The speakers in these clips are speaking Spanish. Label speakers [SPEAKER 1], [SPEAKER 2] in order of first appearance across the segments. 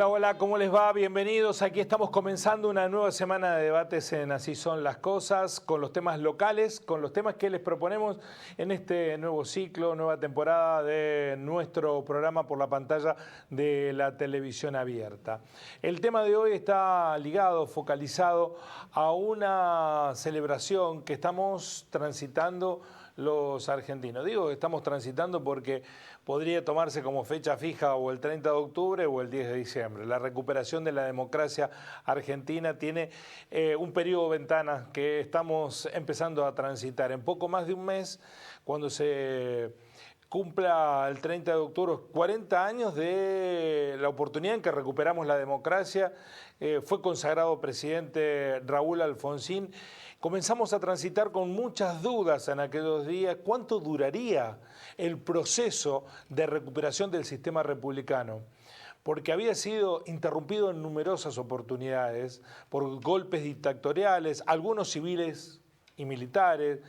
[SPEAKER 1] Hola, hola, ¿cómo les va? Bienvenidos. Aquí estamos comenzando una nueva semana de debates en Así son las cosas, con los temas locales, con los temas que les proponemos en este nuevo ciclo, nueva temporada de nuestro programa por la pantalla de la televisión abierta. El tema de hoy está ligado, focalizado a una celebración que estamos transitando los argentinos. Digo que estamos transitando porque podría tomarse como fecha fija o el 30 de octubre o el 10 de diciembre. La recuperación de la democracia argentina tiene un periodo de ventana que estamos empezando a transitar. En poco más de un mes, cuando se cumpla el 30 de octubre 40 años de la oportunidad en que recuperamos la democracia, fue consagrado presidente Raúl Alfonsín. Comenzamos a transitar con muchas dudas en aquellos días. ¿Cuánto duraría el proceso de recuperación del sistema republicano? Porque había sido interrumpido en numerosas oportunidades por golpes dictatoriales, algunos civiles y militares,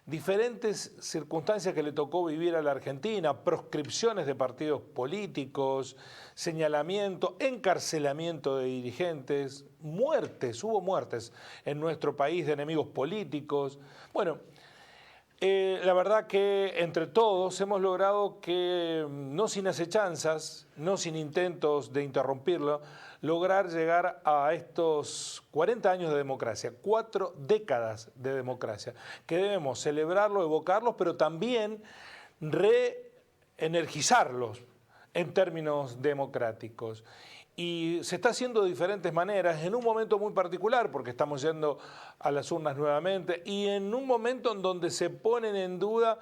[SPEAKER 1] diferentes circunstancias que le tocó vivir a la Argentina, proscripciones de partidos políticos, señalamiento, encarcelamiento de dirigentes, muertes, hubo muertes en nuestro país de enemigos políticos. Bueno, la verdad que entre todos hemos logrado que, no sin asechanzas, no sin intentos de interrumpirlo, lograr llegar a estos 40 años de democracia, 4 décadas de democracia, que debemos celebrarlo, evocarlos, pero también reenergizarlos en términos democráticos. Y se está haciendo de diferentes maneras, en un momento muy particular, porque estamos yendo a las urnas nuevamente, y en un momento en donde se ponen en duda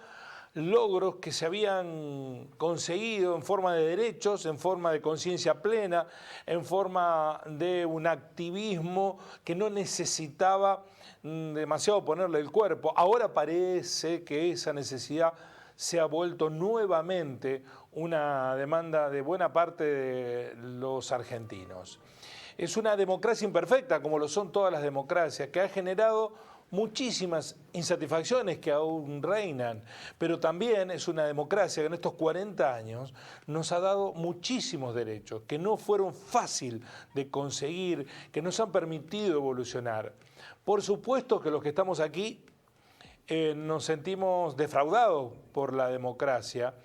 [SPEAKER 1] logros que se habían conseguido en forma de derechos, en forma de conciencia plena, en forma de un activismo que no necesitaba demasiado ponerle el cuerpo. Ahora parece que esa necesidad se ha vuelto nuevamente una demanda de buena parte de los argentinos. Es una democracia imperfecta, como lo son todas las democracias, que ha generado muchísimas insatisfacciones que aún reinan, pero también es una democracia que en estos 40 años nos ha dado muchísimos derechos, que no fueron fácil de conseguir, que nos han permitido evolucionar. Por supuesto que los que estamos aquí nos sentimos defraudados por la democracia,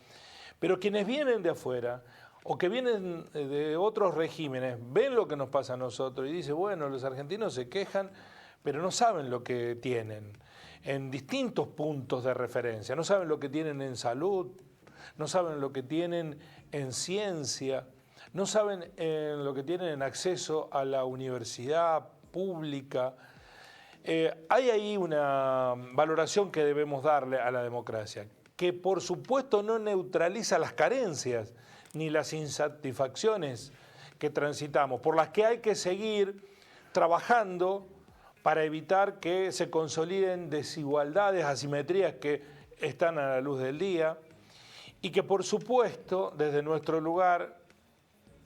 [SPEAKER 1] pero quienes vienen de afuera o que vienen de otros regímenes ven lo que nos pasa a nosotros y dicen, bueno, los argentinos se quejan, pero no saben lo que tienen en distintos puntos de referencia, no saben lo que tienen en salud, no saben lo que tienen en ciencia, no saben lo que tienen en acceso a la universidad pública. Hay ahí una valoración que debemos darle a la democracia, que por supuesto no neutraliza las carencias ni las insatisfacciones que transitamos, por las que hay que seguir trabajando para evitar que se consoliden desigualdades, asimetrías que están a la luz del día y que por supuesto desde nuestro lugar,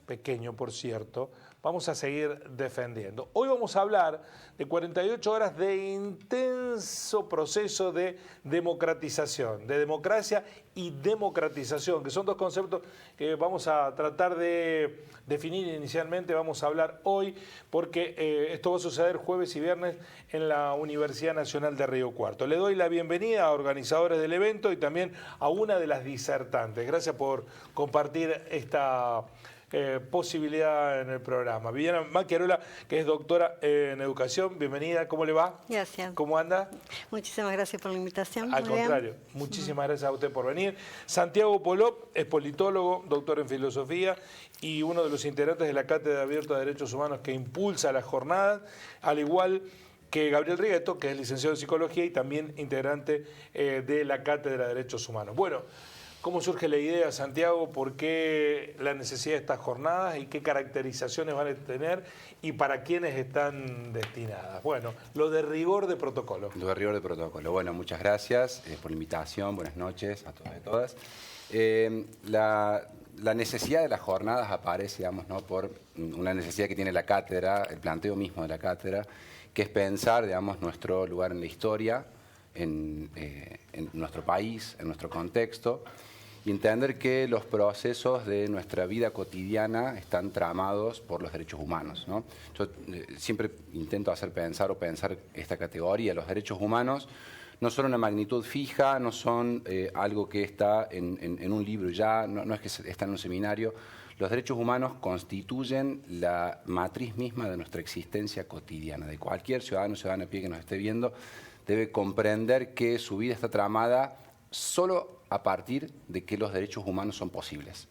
[SPEAKER 1] pequeño por cierto, vamos a seguir defendiendo. Hoy vamos a hablar de 48 horas de intenso proceso de democratización, de democracia y democratización, que son dos conceptos que vamos a tratar de definir inicialmente. Vamos a hablar hoy porque esto va a suceder jueves y viernes en la Universidad Nacional de Río Cuarto. Le doy la bienvenida a organizadores del evento y también a una de las disertantes. Gracias por compartir esta posibilidad en el programa. Viviana Macchiarola, que es doctora en educación, bienvenida, ¿cómo le va?
[SPEAKER 2] Gracias.
[SPEAKER 1] ¿Cómo anda?
[SPEAKER 2] Muchísimas gracias por la invitación.
[SPEAKER 1] Al contrario, muchísimas gracias a usted por venir. Santiago Polop es politólogo, doctor en filosofía y uno de los integrantes de la Cátedra Abierta de Derechos Humanos que impulsa las jornadas, al igual que Gabriel Rieto, que es licenciado en psicología y también integrante de la Cátedra de Derechos Humanos. Bueno, ¿cómo surge la idea, Santiago? ¿Por qué la necesidad de estas jornadas y qué caracterizaciones van a tener y para quiénes están destinadas? Bueno, lo de rigor de protocolo.
[SPEAKER 3] Lo de rigor de protocolo. Bueno, muchas gracias por la invitación. Buenas noches a todos y a todas. La necesidad de las jornadas aparece, digamos, ¿no?, por una necesidad que tiene la cátedra, el planteo mismo de la cátedra, que es pensar, digamos, nuestro lugar en la historia, en nuestro país, en nuestro contexto. y entender que los procesos de nuestra vida cotidiana están tramados por los derechos humanos, ¿no? Yo siempre intento hacer pensar esta categoría. Los derechos humanos no son una magnitud fija, no son algo que está en un libro ya, no es que está en un seminario. Los derechos humanos constituyen la matriz misma de nuestra existencia cotidiana, de cualquier ciudadano o ciudadana a pie que nos esté viendo, debe comprender que su vida está tramada solo a partir de que los derechos humanos son posibles.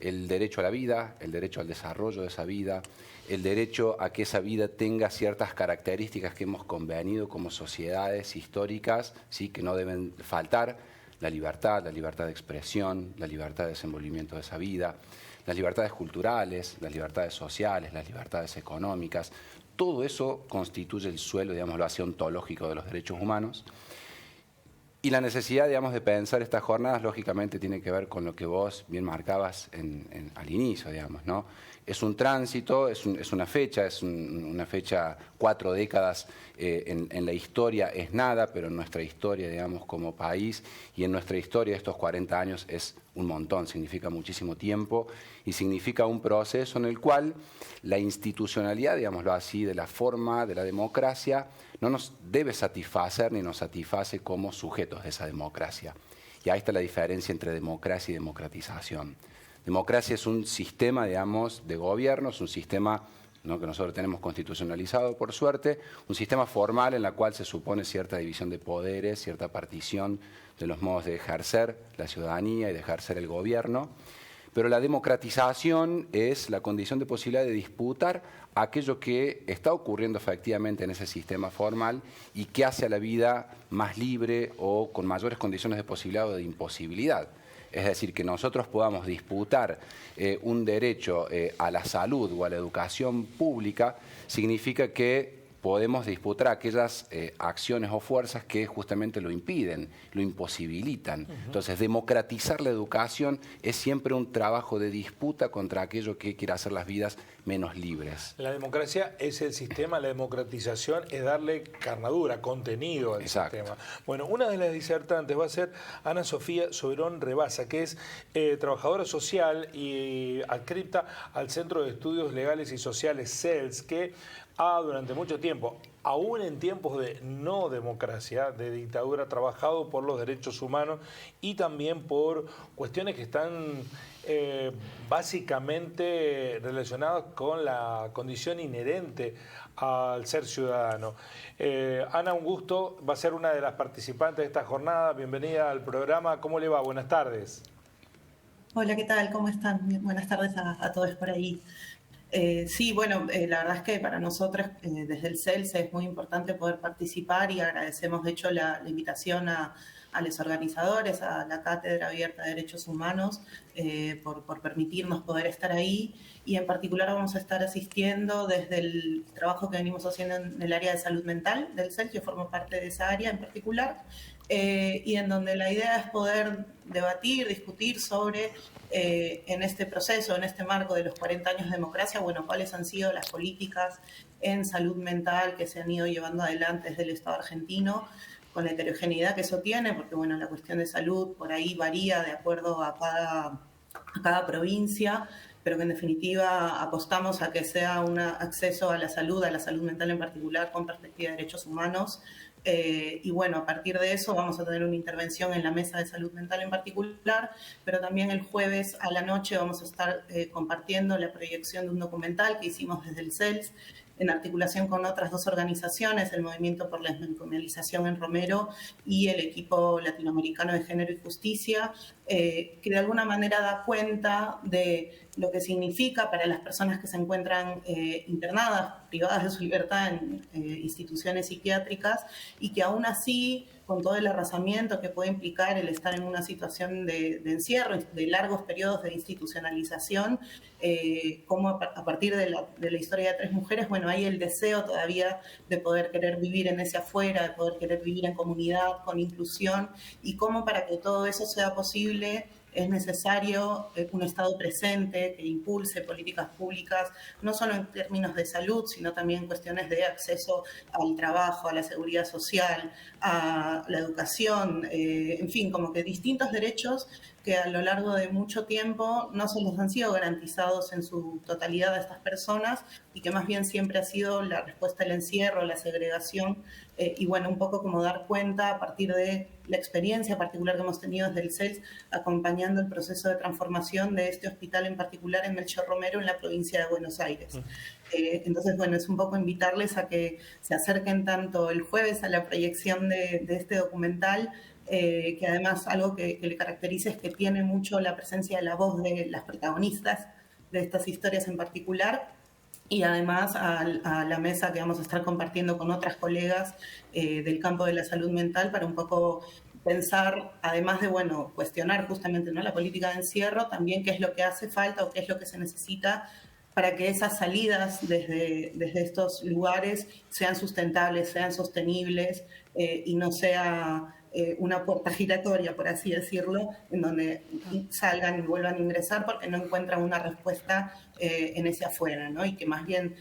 [SPEAKER 3] El derecho a la vida, el derecho al desarrollo de esa vida, el derecho a que esa vida tenga ciertas características que hemos convenido como sociedades históricas, ¿sí?, que no deben faltar: la libertad de expresión, la libertad de desenvolvimiento de esa vida, las libertades culturales, las libertades sociales, las libertades económicas. Todo eso constituye el suelo, digámoslo así, ontológico de los derechos humanos. Y la necesidad, digamos, de pensar estas jornadas, lógicamente, tiene que ver con lo que vos bien marcabas al inicio, digamos, ¿no? Es un tránsito, es una fecha, una fecha, 4 décadas en la historia es nada, pero en nuestra historia, digamos, como país, y en nuestra historia estos 40 años es un montón, significa muchísimo tiempo y significa un proceso en el cual la institucionalidad, digámoslo así, de la forma de la democracia no nos debe satisfacer ni nos satisface como sujetos de esa democracia. Y ahí está la diferencia entre democracia y democratización. Democracia es un sistema, digamos, de gobierno, es un sistema, ¿no?, que nosotros tenemos constitucionalizado, por suerte, un sistema formal en el cual se supone cierta división de poderes, cierta partición de los modos de ejercer la ciudadanía y de ejercer el gobierno. Pero la democratización es la condición de posibilidad de disputar aquello que está ocurriendo efectivamente en ese sistema formal y que hace a la vida más libre o con mayores condiciones de posibilidad o de imposibilidad. Es decir, que nosotros podamos disputar un derecho a la salud o a la educación pública significa que podemos disputar aquellas acciones o fuerzas que justamente lo impiden, lo imposibilitan. Entonces, democratizar la educación es siempre un trabajo de disputa contra aquello que quiere hacer las vidas menos libres.
[SPEAKER 1] La democracia es el sistema, la democratización es darle carnadura, contenido al
[SPEAKER 3] Exacto.
[SPEAKER 1] sistema. Bueno, una de las disertantes va a ser Ana Sofía Soberón Rebasa, que es trabajadora social y adscripta al Centro de Estudios Legales y Sociales, CELS, que durante mucho tiempo, aún en tiempos de no democracia, de dictadura, trabajado por los derechos humanos y también por cuestiones que están básicamente relacionadas con la condición inherente al ser ciudadano. Ana, un gusto, va a ser una de las participantes de esta jornada. Bienvenida al programa. ¿Cómo le va? Buenas tardes.
[SPEAKER 4] Hola, ¿qué tal? ¿Cómo están? Buenas tardes a todos por ahí. Sí, bueno, la verdad es que para nosotros desde el CELS es muy importante poder participar y agradecemos de hecho la invitación a los organizadores, a la Cátedra Abierta de Derechos Humanos por permitirnos poder estar ahí, y en particular vamos a estar asistiendo desde el trabajo que venimos haciendo en el área de salud mental del CELS. Yo formo parte de esa área en particular y en donde la idea es poder debatir, discutir sobre en este proceso, en este marco de los 40 años de democracia, bueno, cuáles han sido las políticas en salud mental que se han ido llevando adelante desde el Estado argentino, con la heterogeneidad que eso tiene, porque bueno, la cuestión de salud por ahí varía de acuerdo a cada provincia, pero que en definitiva apostamos a que sea un acceso a la salud mental en particular, con perspectiva de derechos humanos. Y bueno, a partir de eso vamos a tener una intervención en la mesa de salud mental en particular, pero también el jueves a la noche vamos a estar compartiendo la proyección de un documental que hicimos desde el CELS en articulación con otras 2 organizaciones, el Movimiento por la Despenalización en Romero y el Equipo Latinoamericano de Género y Justicia, que de alguna manera da cuenta de lo que significa para las personas que se encuentran internadas, privadas de su libertad en instituciones psiquiátricas, y que aún así, con todo el arrasamiento que puede implicar el estar en una situación de encierro, de largos periodos de institucionalización, como a partir de la historia de 3 mujeres, bueno, hay el deseo todavía de poder querer vivir en ese afuera, de poder querer vivir en comunidad, con inclusión, y cómo para que todo eso sea posible es necesario un Estado presente que impulse políticas públicas, no solo en términos de salud, sino también en cuestiones de acceso al trabajo, a la seguridad social, a la educación, en fin, como que distintos derechos que a lo largo de mucho tiempo no se les han sido garantizados en su totalidad a estas personas y que más bien siempre ha sido la respuesta al encierro, la segregación y bueno, un poco como dar cuenta a partir de la experiencia particular que hemos tenido desde el CELS acompañando el proceso de transformación de este hospital en particular en Melchor Romero en la provincia de Buenos Aires. Entonces, bueno, es un poco invitarles a que se acerquen tanto el jueves a la proyección de este documental, que además algo que le caracteriza es que tiene mucho la presencia de la voz de las protagonistas de estas historias en particular, y además a la mesa que vamos a estar compartiendo con otras colegas del campo de la salud mental para un poco pensar, además de, bueno, cuestionar justamente, ¿no?, la política de encierro, también qué es lo que hace falta o qué es lo que se necesita para que esas salidas desde estos lugares sean sustentables, sean sostenibles y no sea una puerta giratoria, por así decirlo, en donde salgan y vuelvan a ingresar porque no encuentran una respuesta en ese afuera, ¿no? Y que más bien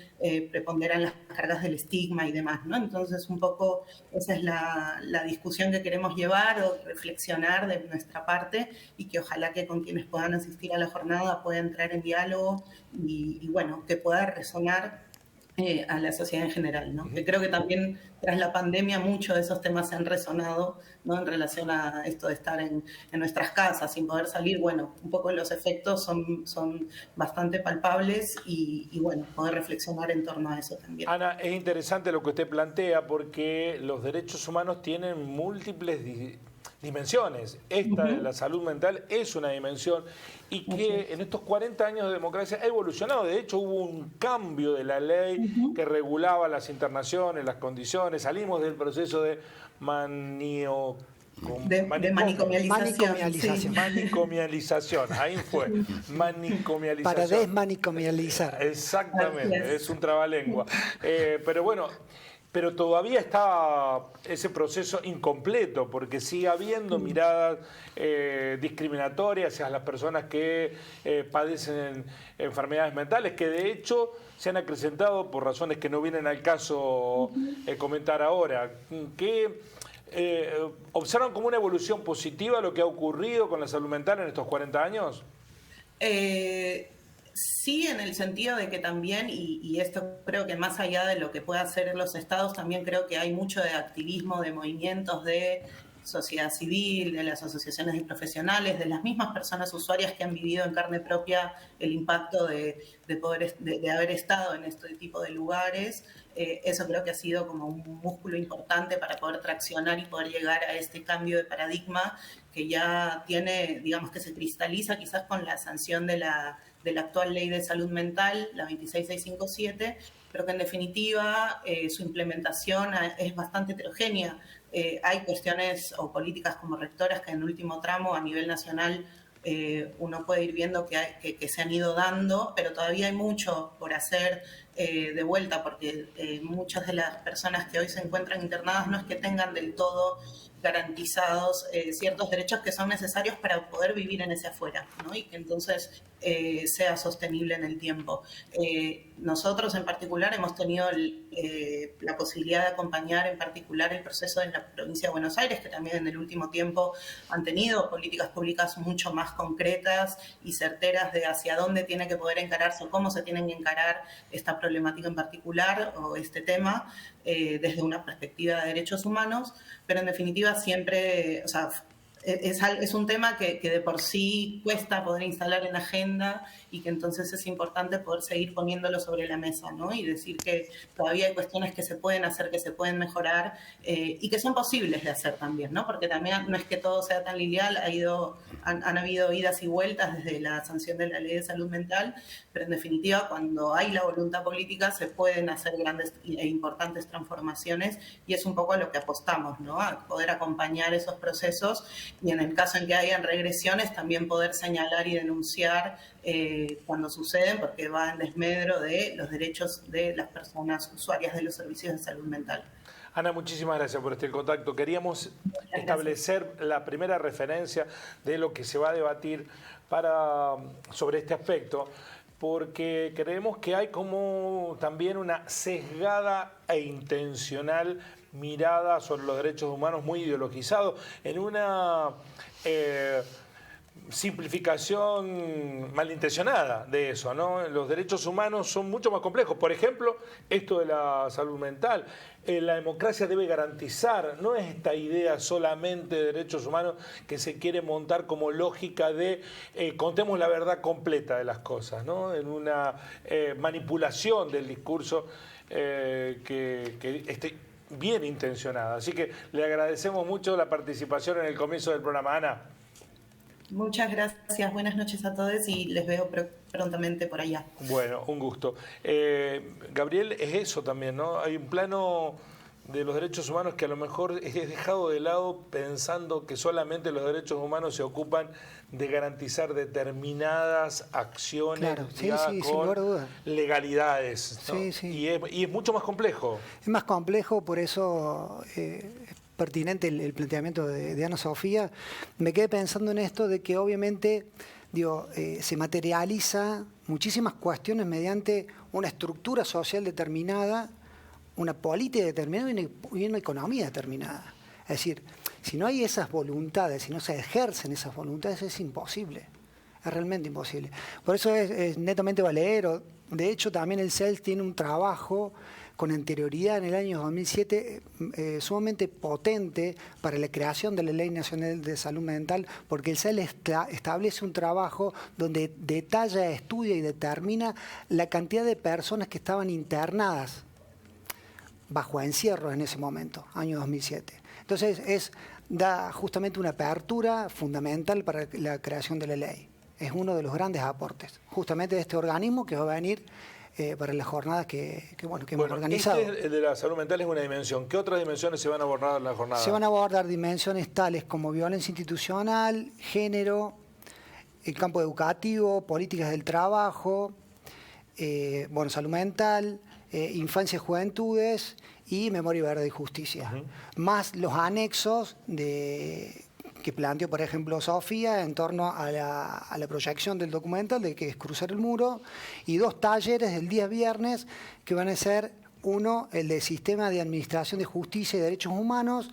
[SPEAKER 4] preponderan las cargas del estigma y demás, ¿no? Entonces, un poco esa es la discusión que queremos llevar o reflexionar de nuestra parte y que ojalá que con quienes puedan asistir a la jornada pueda entrar en diálogo y bueno, que pueda resonar a la sociedad en general, ¿no? Que creo que también tras la pandemia muchos de esos temas se han resonado, ¿no?, en relación a esto de estar en nuestras casas sin poder salir. Bueno, un poco los efectos son bastante palpables y bueno, poder reflexionar en torno a eso también.
[SPEAKER 1] Ana, es interesante lo que usted plantea porque los derechos humanos tienen múltiples dimensiones. Esta de la salud mental es una dimensión y que en estos 40 años de democracia ha evolucionado. De hecho, hubo un cambio de la ley que regulaba las internaciones, las condiciones. Salimos del proceso de
[SPEAKER 2] manicomialización.
[SPEAKER 1] Sí. Manicomialización, ahí fue. Manicomialización.
[SPEAKER 5] Para desmanicomializar.
[SPEAKER 1] Exactamente, es un trabalengua. Pero bueno, pero todavía está ese proceso incompleto, porque sigue habiendo miradas discriminatorias hacia las personas que padecen enfermedades mentales, que de hecho se han acrecentado por razones que no vienen al caso comentar ahora. Que ¿observan como una evolución positiva lo que ha ocurrido con la salud mental en estos 40 años?
[SPEAKER 4] Sí, en el sentido de que también, y esto creo que más allá de lo que puedan hacer los estados, también creo que hay mucho de activismo, de movimientos de sociedad civil, de las asociaciones de profesionales, de las mismas personas usuarias que han vivido en carne propia el impacto de haber estado en este tipo de lugares. Eso creo que ha sido como un músculo importante para poder traccionar y poder llegar a este cambio de paradigma que ya tiene, digamos, que se cristaliza quizás con la sanción de la actual ley de salud mental, la 26657, pero que en definitiva su implementación es bastante heterogénea. Hay cuestiones o políticas como rectoras que en último tramo a nivel nacional uno puede ir viendo que se han ido dando, pero todavía hay mucho por hacer de vuelta, porque muchas de las personas que hoy se encuentran internadas no es que tengan del todo garantizados ciertos derechos que son necesarios para poder vivir en ese afuera, ¿no? Y que entonces sea sostenible en el tiempo. Nosotros en particular hemos tenido la posibilidad de acompañar en particular el proceso en la provincia de Buenos Aires, que también en el último tiempo han tenido políticas públicas mucho más concretas y certeras de hacia dónde tiene que poder encararse o cómo se tienen que encarar esta problemática en particular o este tema desde una perspectiva de derechos humanos, pero en definitiva siempre, o sea, es un tema que de por sí cuesta poder instalar en agenda y que entonces es importante poder seguir poniéndolo sobre la mesa, ¿no? Y decir que todavía hay cuestiones que se pueden hacer, que se pueden mejorar y que son posibles de hacer también, ¿no? Porque también no es que todo sea tan lineal, han habido idas y vueltas desde la sanción de la ley de salud mental, pero en definitiva cuando hay la voluntad política se pueden hacer grandes e importantes transformaciones y es un poco a lo que apostamos, ¿no? A poder acompañar esos procesos y en el caso en que hayan regresiones también poder señalar y denunciar cuando suceden, porque va en desmedro de los derechos de las personas usuarias de los servicios de salud mental.
[SPEAKER 1] Ana, muchísimas gracias por este contacto. Queríamos establecer la primera referencia de lo que se va a debatir sobre este aspecto, porque creemos que hay como también una sesgada e intencional mirada sobre los derechos humanos muy ideologizado en una simplificación malintencionada de eso, ¿no? Los derechos humanos son mucho más complejos. Por ejemplo, esto de la salud mental. La democracia debe garantizar, no es esta idea solamente de derechos humanos que se quiere montar como lógica de contemos la verdad completa de las cosas, ¿no? En una manipulación del discurso que esté bien intencionada. Así que le agradecemos mucho la participación en el comienzo del programa. Ana.
[SPEAKER 4] Muchas gracias, buenas noches a todos y les veo prontamente por allá.
[SPEAKER 1] Bueno, un gusto. Gabriel, es eso también, ¿no? Hay un plano de los derechos humanos que a lo mejor es dejado de lado pensando que solamente los derechos humanos se ocupan de garantizar determinadas acciones,
[SPEAKER 5] claro, sí, sin lugar a dudas,
[SPEAKER 1] legalidades, ¿no?
[SPEAKER 5] Sí.
[SPEAKER 1] Y es mucho más complejo.
[SPEAKER 5] Es más complejo, por eso es pertinente el planteamiento de Ana Sofía. Me quedé pensando en esto de que obviamente se materializa muchísimas cuestiones mediante una estructura social determinada, una política determinada y una economía determinada. Es decir, si no hay esas voluntades, si no se ejercen esas voluntades, es imposible. Es realmente imposible. Por eso es netamente valedero. De hecho, también el CELS tiene un trabajo con anterioridad en el año 2007 sumamente potente para la creación de la Ley Nacional de Salud Mental, porque el CELS establece un trabajo donde detalla, estudia y determina la cantidad de personas que estaban internadas bajo encierro en ese momento, año 2007. Entonces, da justamente una apertura fundamental para la creación de la ley. Es uno de los grandes aportes, justamente de este organismo que va a venir para las jornadas que hemos organizado.
[SPEAKER 1] Este de la salud mental es una dimensión. ¿Qué otras dimensiones se van a abordar en la jornada?
[SPEAKER 5] Se van a abordar dimensiones tales como violencia institucional, género, el campo educativo, políticas del trabajo, salud mental, infancia y juventudes y memoria, verdad y justicia. Más los anexos que planteó, por ejemplo, Sofía en torno a la proyección del documental de que es Cruzar el Muro, y 2 talleres el día viernes que van a ser uno, el de Sistema de Administración de Justicia y Derechos Humanos,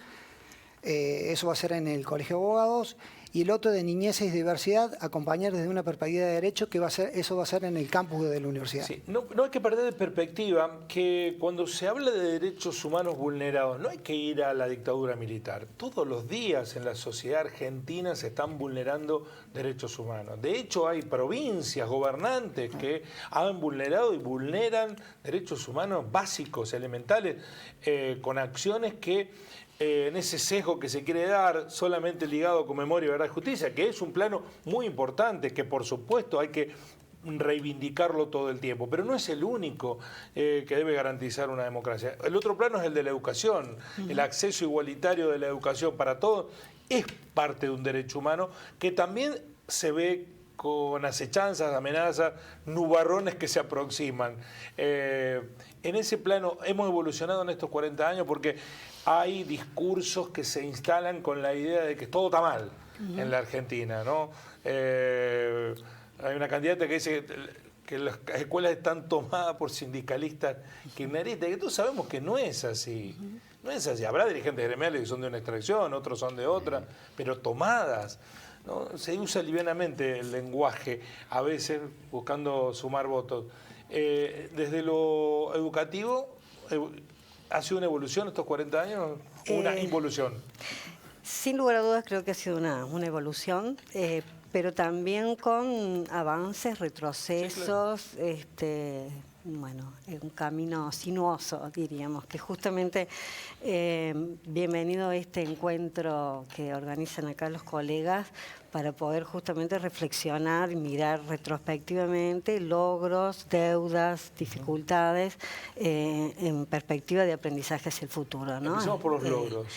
[SPEAKER 5] eso va a ser en el Colegio de Abogados, y el otro de Niñez y Diversidad, acompañar desde una perspectiva de derecho, eso va a ser en el campus de la universidad.
[SPEAKER 1] Sí, no hay que perder de perspectiva que cuando se habla de derechos humanos vulnerados, no hay que ir a la dictadura militar. Todos los días en la sociedad argentina se están vulnerando derechos humanos. De hecho, hay provincias, gobernantes que han vulnerado y vulneran derechos humanos básicos, elementales, con acciones que en ese sesgo que se quiere dar solamente ligado con memoria, verdad y justicia, que es un plano muy importante, que por supuesto hay que reivindicarlo todo el tiempo, pero no es el único que debe garantizar una democracia. El otro plano es el de la educación. El acceso igualitario de la educación para todos es parte de un derecho humano que también se ve con acechanzas, amenazas, nubarrones que se aproximan. En ese plano hemos evolucionado en estos 40 años porque hay discursos que se instalan con la idea de que todo está mal en la Argentina, ¿no? Hay una candidata que dice que las escuelas están tomadas por sindicalistas kirchneristas, que todos sabemos que no es así. No es así. Habrá dirigentes gremiales que son de una extracción, otros son de otra, pero tomadas, ¿no? Se usa livianamente el lenguaje, a veces buscando sumar votos. Desde lo educativo, ¿ha sido una evolución estos 40 años o una involución?
[SPEAKER 2] Sin lugar a dudas creo que ha sido una evolución, pero también con avances, retrocesos, sí, claro. Un camino sinuoso, diríamos, que justamente bienvenido a este encuentro que organizan acá los colegas para poder justamente reflexionar y mirar retrospectivamente logros, deudas, dificultades en perspectiva de aprendizaje hacia el futuro, ¿no?
[SPEAKER 1] Empezamos por los logros.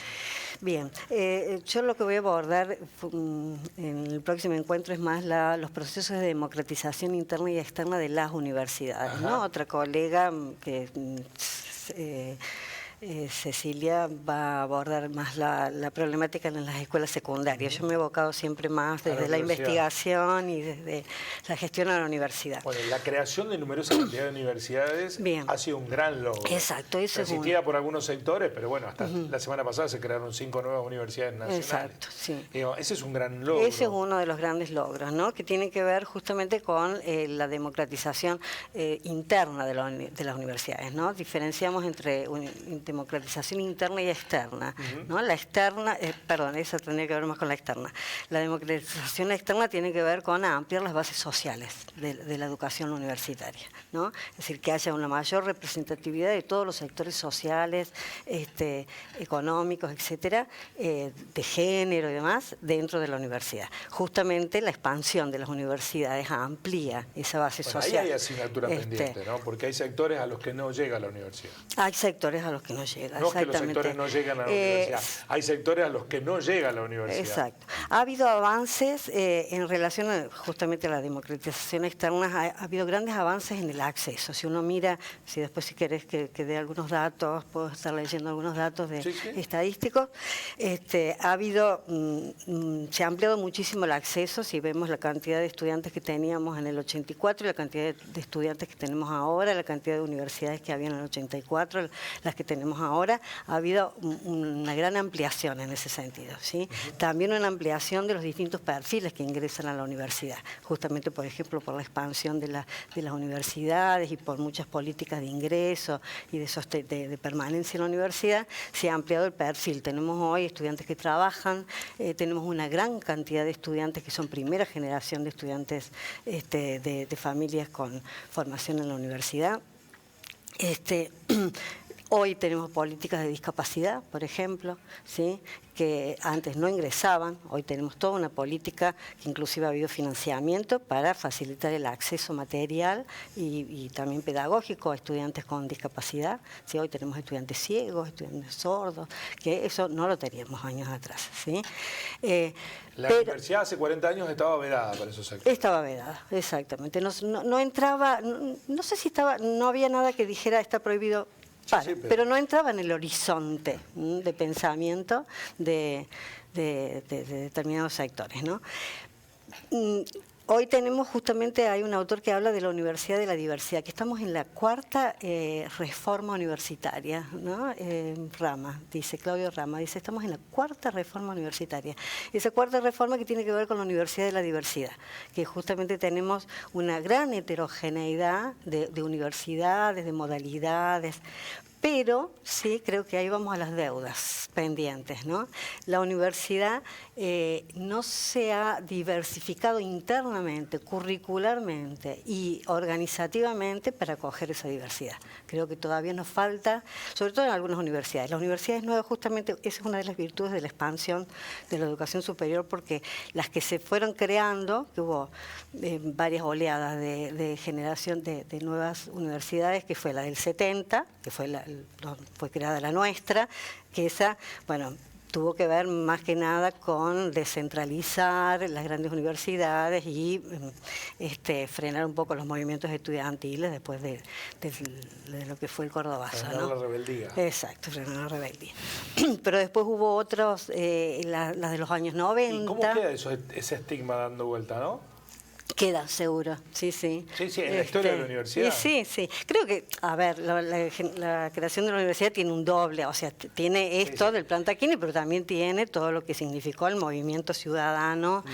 [SPEAKER 2] Bien, yo lo que voy a abordar en el próximo encuentro es más los procesos de democratización interna y externa de las universidades, ¿no? Otra colega que Cecilia va a abordar más la problemática en las escuelas secundarias. Yo me he evocado siempre más desde la investigación y desde la gestión a la universidad.
[SPEAKER 1] Bueno, la creación de numerosas cantidades de universidades ha sido un gran logro.
[SPEAKER 2] Exacto, eso es
[SPEAKER 1] resistida por algunos sectores, pero bueno, hasta la semana pasada se crearon 5 nuevas universidades nacionales.
[SPEAKER 2] Exacto, sí.
[SPEAKER 1] Ese es un gran logro.
[SPEAKER 2] Ese es uno de los grandes logros, ¿no? Que tiene que ver justamente con la democratización interna de las universidades, ¿no? Diferenciamos entre democratización interna y externa, ¿no? La externa, perdón, esa tendría que ver más con la externa. La democratización externa tiene que ver con ampliar las bases sociales de la educación universitaria, ¿no? Es decir, que haya una mayor representatividad de todos los sectores sociales, económicos, etcétera, de género y demás, dentro de la universidad. Justamente la expansión de las universidades amplía esa base social.
[SPEAKER 1] Ahí hay asignatura pendiente, ¿no? Porque hay sectores a los que no llega la universidad.
[SPEAKER 2] Hay sectores a los que no llega.
[SPEAKER 1] No es que los sectores no llegan a la universidad, hay sectores a los que no llega a la universidad.
[SPEAKER 2] Exacto. Ha habido avances en relación justamente a la democratización externa, ha habido grandes avances en el acceso. Si uno mira, si querés que dé algunos datos, puedo estar leyendo algunos datos estadísticos, ha habido, se ha ampliado muchísimo el acceso, si vemos la cantidad de estudiantes que teníamos en el 84 y la cantidad de estudiantes que tenemos ahora, la cantidad de universidades que había en el 84, las que tenemos ahora, ha habido una gran ampliación en ese sentido, ¿sí? También una ampliación de los distintos perfiles que ingresan a la universidad, justamente, por ejemplo, por la expansión de las universidades y por muchas políticas de ingreso y de permanencia en la universidad, se ha ampliado el perfil. Tenemos hoy estudiantes que trabajan, tenemos una gran cantidad de estudiantes que son primera generación de estudiantes de familias con formación en la universidad. Hoy tenemos políticas de discapacidad, por ejemplo, ¿sí?, que antes no ingresaban. Hoy tenemos toda una política que inclusive ha habido financiamiento para facilitar el acceso material y también pedagógico a estudiantes con discapacidad. ¿Sí? Hoy tenemos estudiantes ciegos, estudiantes sordos, que eso no lo teníamos años atrás, ¿sí?
[SPEAKER 1] La universidad hace 40 años estaba vedada para esos sectores.
[SPEAKER 2] Estaba vedada, exactamente. No entraba, no sé si estaba, no había nada que dijera está prohibido. Pero no entraba en el horizonte de pensamiento de determinados sectores, ¿no? Hoy tenemos justamente, hay un autor que habla de la Universidad de la Diversidad, que estamos en la 4ª reforma universitaria, ¿no? Claudio Rama, dice, estamos en la 4ª reforma universitaria. Esa 4ª reforma que tiene que ver con la Universidad de la Diversidad, que justamente tenemos una gran heterogeneidad de universidades, de modalidades, pero sí creo que ahí vamos a las deudas pendientes, ¿no? La universidad no se ha diversificado internamente, curricularmente y organizativamente para acoger esa diversidad. Creo que todavía nos falta, sobre todo en algunas universidades. Las universidades nuevas, justamente, esa es una de las virtudes de la expansión de la educación superior, porque las que se fueron creando, que hubo varias oleadas de generación de nuevas universidades, que fue la del 70, que fue creada la nuestra, que esa, bueno, tuvo que ver más que nada con descentralizar las grandes universidades y frenar un poco los movimientos estudiantiles después de lo que fue el Cordobazo,
[SPEAKER 1] frenar, ¿no?, la rebeldía.
[SPEAKER 2] Exacto, frenar la rebeldía. Pero después hubo otros, las de los años 90.
[SPEAKER 1] ¿Y cómo queda ese estigma dando vuelta, no?
[SPEAKER 2] Queda, seguro, sí.
[SPEAKER 1] Sí, en la historia de la universidad.
[SPEAKER 2] Sí. Creo que, a ver, la creación de la universidad tiene un doble, o sea, tiene esto del Plan Tacchini, pero también tiene todo lo que significó el movimiento ciudadano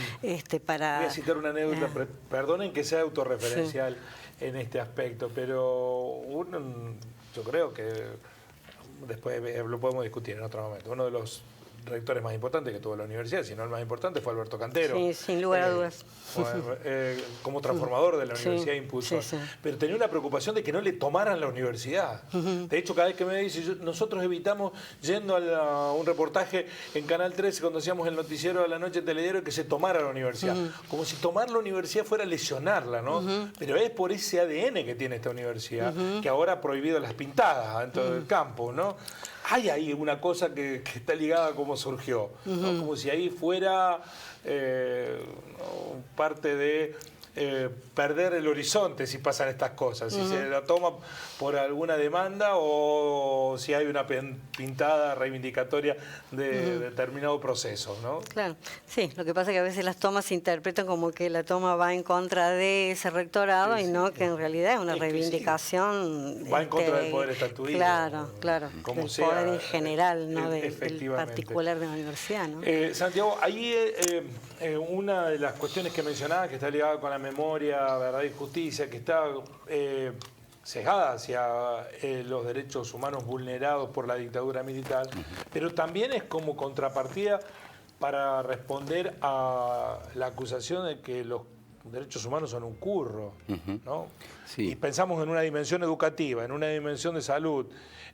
[SPEAKER 2] para...
[SPEAKER 1] Voy a citar una anécdota, perdonen que sea autorreferencial en este aspecto, pero yo creo que después lo podemos discutir en otro momento. Uno de los rectores más importantes que tuvo la universidad, si no el más importante, fue Alberto Cantero.
[SPEAKER 2] Sí, sin lugar a dudas.
[SPEAKER 1] Como transformador de la universidad, impulsor.
[SPEAKER 2] Sí.
[SPEAKER 1] Pero tenía una preocupación de que no le tomaran la universidad. De hecho, cada vez que me dice, nosotros evitamos, yendo a un reportaje en Canal 13, cuando hacíamos el noticiero de la noche telediario, que se tomara la universidad. Como si tomar la universidad fuera lesionarla, ¿no? Pero es por ese ADN que tiene esta universidad, que ahora ha prohibido las pintadas dentro del campo, ¿no? Hay ahí una cosa que está ligada a cómo surgió, ¿no? Como si ahí fuera parte de perder el horizonte si pasan estas cosas, si se la toma por alguna demanda o si hay una pintada reivindicatoria de determinado proceso, ¿no?
[SPEAKER 2] Claro, sí, lo que pasa es que a veces las tomas se interpretan como que la toma va en contra de ese rectorado y no, que en realidad es una reivindicación.
[SPEAKER 1] Va en contra del poder estatuido.
[SPEAKER 2] Claro, claro,
[SPEAKER 1] como
[SPEAKER 2] del
[SPEAKER 1] sea,
[SPEAKER 2] poder en general, no del
[SPEAKER 1] efectivamente.
[SPEAKER 2] particular de la universidad, ¿no?
[SPEAKER 1] Santiago, ahí una de las cuestiones que mencionaba que está ligada con la memoria, verdad y justicia, que está sesgada hacia los derechos humanos vulnerados por la dictadura militar, pero también es como contrapartida para responder a la acusación de que los derechos humanos son un curro, ¿no?
[SPEAKER 3] Sí.
[SPEAKER 1] Y pensamos en una dimensión educativa, en una dimensión de salud,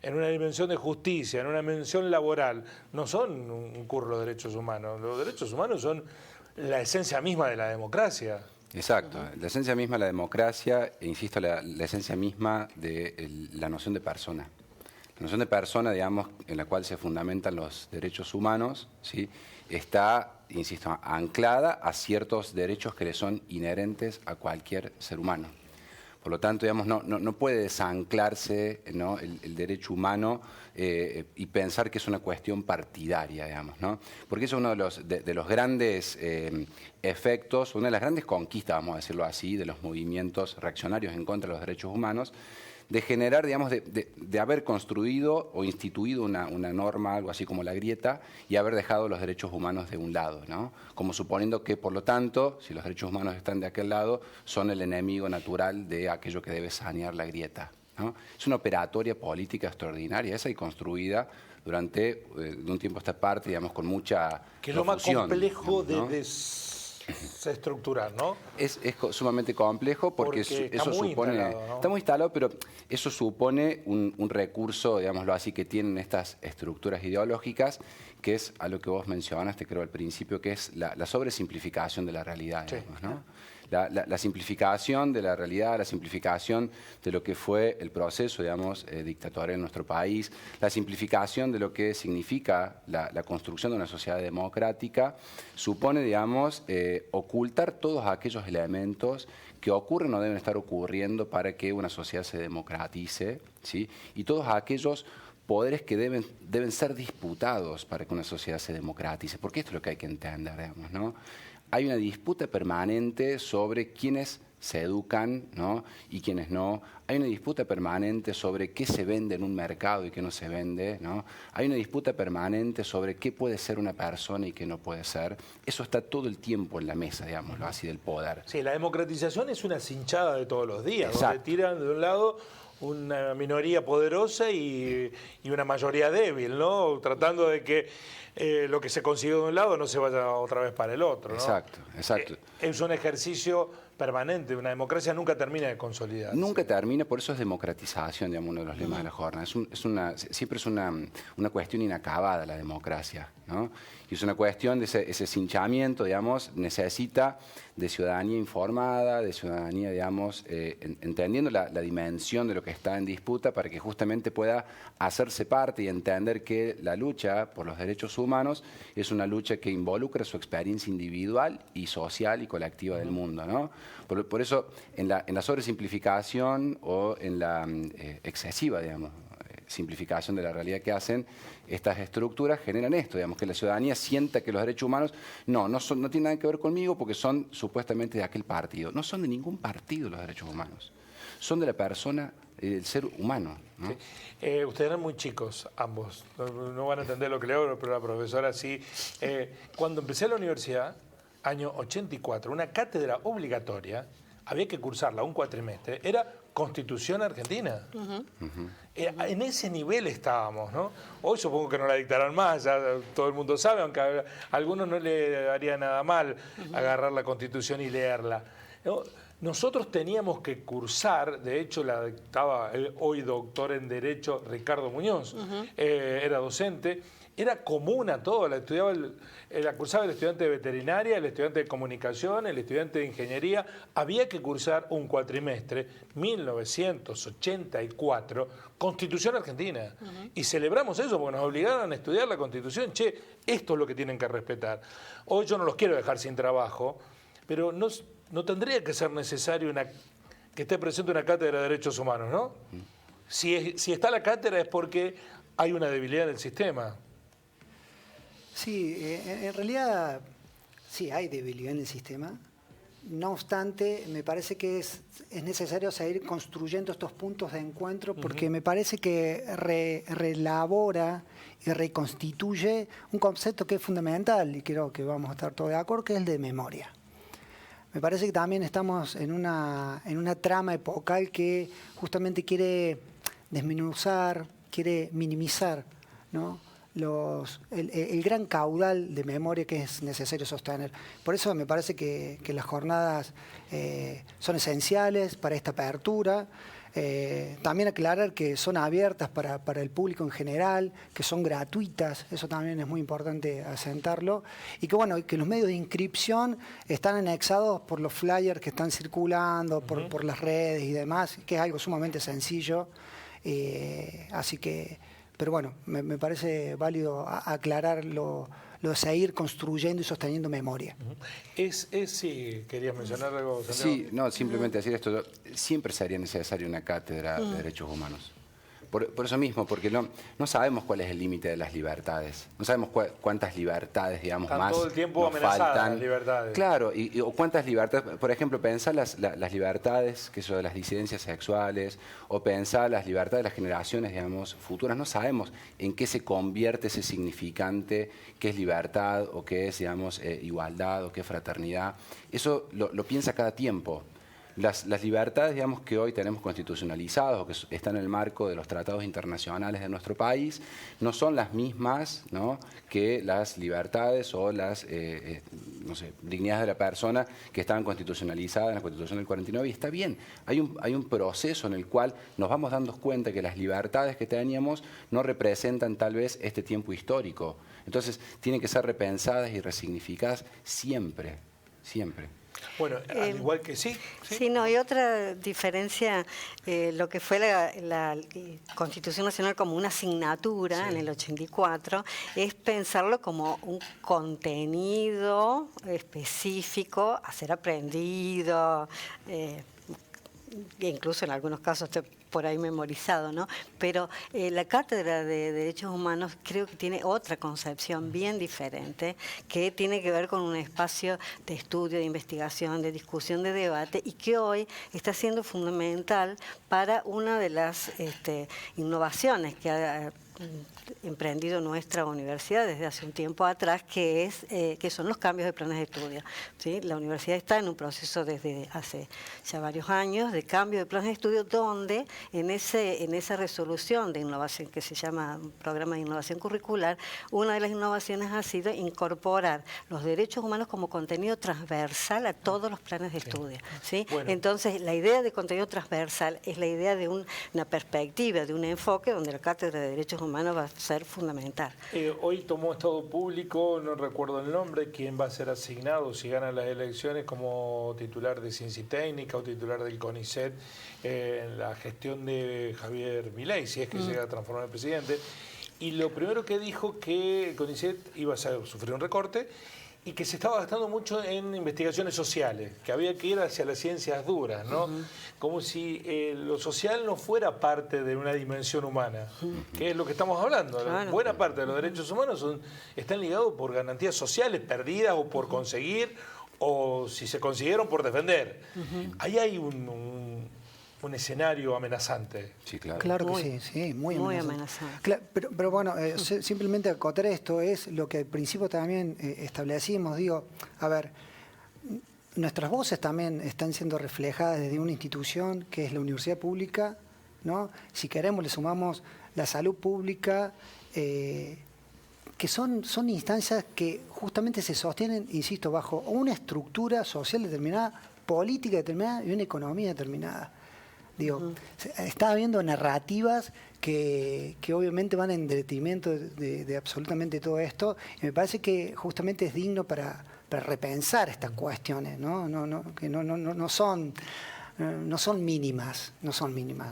[SPEAKER 1] en una dimensión de justicia, en una dimensión laboral. No son un curro los derechos humanos. Los derechos humanos son la esencia misma de la democracia.
[SPEAKER 3] Exacto, la esencia misma de la democracia, e insisto, la esencia misma de la noción de persona. La noción de persona, digamos, en la cual se fundamentan los derechos humanos, ¿sí?, está, insisto, anclada a ciertos derechos que le son inherentes a cualquier ser humano. Por lo tanto, digamos, no puede desanclarse, ¿no?, el derecho humano y pensar que es una cuestión partidaria, digamos, ¿no? Porque eso es uno de los grandes efectos, una de las grandes conquistas, vamos a decirlo así, de los movimientos reaccionarios en contra de los derechos humanos, de generar, digamos, de haber construido o instituido una norma, algo así como la grieta, y haber dejado los derechos humanos de un lado, ¿no? Como suponiendo que, por lo tanto, si los derechos humanos están de aquel lado, son el enemigo natural de aquello que debe sanear la grieta, ¿no? Es una operatoria política extraordinaria, esa y construida durante de un tiempo a esta parte, digamos, con mucha
[SPEAKER 1] que es lo más complejo,
[SPEAKER 3] digamos, ¿no?,
[SPEAKER 1] de estructurar, ¿no?
[SPEAKER 3] Es sumamente complejo porque eso supone...
[SPEAKER 1] ¿no?
[SPEAKER 3] Está muy instalado, pero eso supone un recurso, digámoslo así, que tienen estas estructuras ideológicas, que es a lo que vos mencionaste, creo, al principio, que es la sobresimplificación de la realidad, digamos, ¿no? La simplificación de la realidad, la simplificación de lo que fue el proceso, digamos, dictatorial en nuestro país, la simplificación de lo que significa la construcción de una sociedad democrática, supone, digamos, ocultar todos aquellos elementos que ocurren o deben estar ocurriendo para que una sociedad se democratice, ¿sí?, y todos aquellos poderes que deben ser disputados para que una sociedad se democratice, porque esto es lo que hay que entender, digamos, ¿no? Hay una disputa permanente sobre quiénes se educan, ¿no?, y quiénes no. Hay una disputa permanente sobre qué se vende en un mercado y qué no se vende, ¿no? Hay una disputa permanente sobre qué puede ser una persona y qué no puede ser. Eso está todo el tiempo en la mesa, digámoslo así, del poder.
[SPEAKER 1] Sí, la democratización es una cinchada de todos los días,
[SPEAKER 3] Exacto,
[SPEAKER 1] donde tiran de un lado una minoría poderosa y una mayoría débil, ¿no? Tratando de que lo que se consiguió de un lado no se vaya otra vez para el otro, ¿no?
[SPEAKER 3] Exacto, exacto.
[SPEAKER 1] Es un ejercicio permanente, una democracia nunca termina de consolidar.
[SPEAKER 3] Nunca termina, por eso es democratización, digamos, uno de los lemas de la jornada. Siempre es una cuestión inacabada la democracia, ¿no? Y es una cuestión de ese cinchamiento, digamos, necesita de ciudadanía informada, de ciudadanía, digamos, entendiendo la dimensión de lo que está en disputa para que justamente pueda hacerse parte y entender que la lucha por los derechos humanos es una lucha que involucra su experiencia individual y social y colectiva del mundo, ¿no? Por eso, en la sobresimplificación o en la excesiva, digamos, simplificación de la realidad que hacen, estas estructuras generan esto, digamos, que la ciudadanía sienta que los derechos humanos no tienen nada que ver conmigo porque son supuestamente de aquel partido. No son de ningún partido los derechos humanos, son de la persona, del ser humano, ¿no?
[SPEAKER 1] Sí. Ustedes eran muy chicos, ambos, no van a entender lo que le hablo, pero la profesora sí. Cuando empecé la universidad, año 84, una cátedra obligatoria, había que cursarla un cuatrimestre, era Constitución Argentina. En ese nivel estábamos, ¿no? Hoy supongo que no la dictarán más, ya todo el mundo sabe, aunque a algunos no le haría nada mal agarrar la Constitución y leerla. Nosotros teníamos que cursar, de hecho la dictaba el hoy doctor en Derecho Ricardo Muñoz, era docente, era común a todo, la cursaba el estudiante de veterinaria, el estudiante de comunicación, el estudiante de ingeniería, había que cursar un cuatrimestre, 1984, Constitución Argentina. Y celebramos eso porque nos obligaron a estudiar la Constitución. Che, esto es lo que tienen que respetar. Hoy yo no los quiero dejar sin trabajo, pero no tendría que ser necesario que esté presente una cátedra de derechos humanos, ¿no? Si está la cátedra es porque hay una debilidad del sistema.
[SPEAKER 5] Sí, en realidad sí hay debilidad en el sistema. No obstante, me parece que es necesario seguir construyendo estos puntos de encuentro porque me parece que reelabora y reconstituye un concepto que es fundamental y creo que vamos a estar todos de acuerdo, que es el de memoria. Me parece que también estamos en una trama epocal que justamente quiere desmenuzar, quiere minimizar, ¿no?, el gran caudal de memoria que es necesario sostener. Por eso me parece que las jornadas son esenciales para esta apertura. También aclarar que son abiertas para el público en general, que son gratuitas, eso también es muy importante asentarlo, y que bueno, que los medios de inscripción están anexados por los flyers que están circulando, por las redes y demás, que es algo sumamente sencillo, así que, pero bueno, me parece válido aclarar lo de seguir construyendo y sosteniendo memoria.
[SPEAKER 1] Sí, querías mencionar algo, Santiago.
[SPEAKER 3] Sí, no, simplemente decir esto, siempre sería necesaria una cátedra de derechos humanos. Por eso mismo, porque no sabemos cuál es el límite de las libertades. No sabemos cuántas libertades, digamos,
[SPEAKER 1] Están
[SPEAKER 3] más
[SPEAKER 1] todo el tiempo
[SPEAKER 3] nos
[SPEAKER 1] amenazadas
[SPEAKER 3] faltan.
[SPEAKER 1] las libertades.
[SPEAKER 3] Claro, o cuántas libertades, por ejemplo, pensar las libertades que son de las disidencias sexuales, o pensar las libertades de las generaciones, digamos, futuras. No sabemos en qué se convierte ese significante, qué es libertad, o qué es, digamos, igualdad, o qué es fraternidad. Eso lo piensa cada tiempo. Las libertades, digamos, que hoy tenemos constitucionalizadas o que están en el marco de los tratados internacionales de nuestro país, no son las mismas, ¿no?, que las libertades o las dignidades de la persona que estaban constitucionalizadas en la Constitución del 49. Y está bien, hay un proceso en el cual nos vamos dando cuenta que las libertades que teníamos no representan tal vez este tiempo histórico. Entonces, tienen que ser repensadas y resignificadas siempre, siempre.
[SPEAKER 1] Bueno, al igual que sí.
[SPEAKER 2] Sí, no, y otra diferencia, lo que fue la Constitución Nacional como una asignatura en el 84, es pensarlo como un contenido específico a ser aprendido, incluso en algunos casos por ahí memorizado, ¿no? Pero la Cátedra de Derechos Humanos creo que tiene otra concepción bien diferente, que tiene que ver con un espacio de estudio, de investigación, de discusión, de debate, y que hoy está siendo fundamental para una de las innovaciones que ha emprendido nuestra universidad desde hace un tiempo atrás, que son los cambios de planes de estudio, ¿sí? La universidad está en un proceso desde hace ya varios años de cambio de planes de estudio, donde en esa resolución de innovación que se llama Programa de Innovación Curricular, una de las innovaciones ha sido incorporar los derechos humanos como contenido transversal a todos los planes de estudio, ¿sí?
[SPEAKER 1] Bueno.
[SPEAKER 2] Entonces, la idea de contenido transversal es la idea de una perspectiva, de un enfoque donde la Cátedra de Derechos Humanos va a ser fundamental.
[SPEAKER 1] Hoy tomó Estado Público, no recuerdo el nombre, quién va a ser asignado si ganan las elecciones como titular de Ciencia y Técnica o titular del CONICET en la gestión de Javier Milei, si es que llega a transformar el presidente. Y lo primero que dijo que el CONICET iba a sufrir un recorte y que se estaba gastando mucho en investigaciones sociales, que había que ir hacia las ciencias duras, ¿no? Como si lo social no fuera parte de una dimensión humana, que es lo que estamos hablando.
[SPEAKER 2] Claro.
[SPEAKER 1] Buena parte de los derechos humanos están ligados por garantías sociales perdidas o por conseguir, o si se consiguieron, por defender. Ahí hay un escenario amenazante.
[SPEAKER 3] Sí, claro.
[SPEAKER 5] Claro que sí, muy amenazante.
[SPEAKER 2] amenazante.
[SPEAKER 5] Pero bueno, simplemente acotar esto es lo que al principio también establecimos. Digo, a ver, nuestras voces también están siendo reflejadas desde una institución que es la universidad pública, ¿no? Si queremos le sumamos la salud pública, que son instancias que justamente se sostienen, insisto, bajo una estructura social determinada, política determinada y una economía determinada. Digo, está habiendo narrativas que obviamente van en detrimento de absolutamente todo esto, y me parece que justamente es digno para repensar estas cuestiones, ¿no? Que no son mínimas,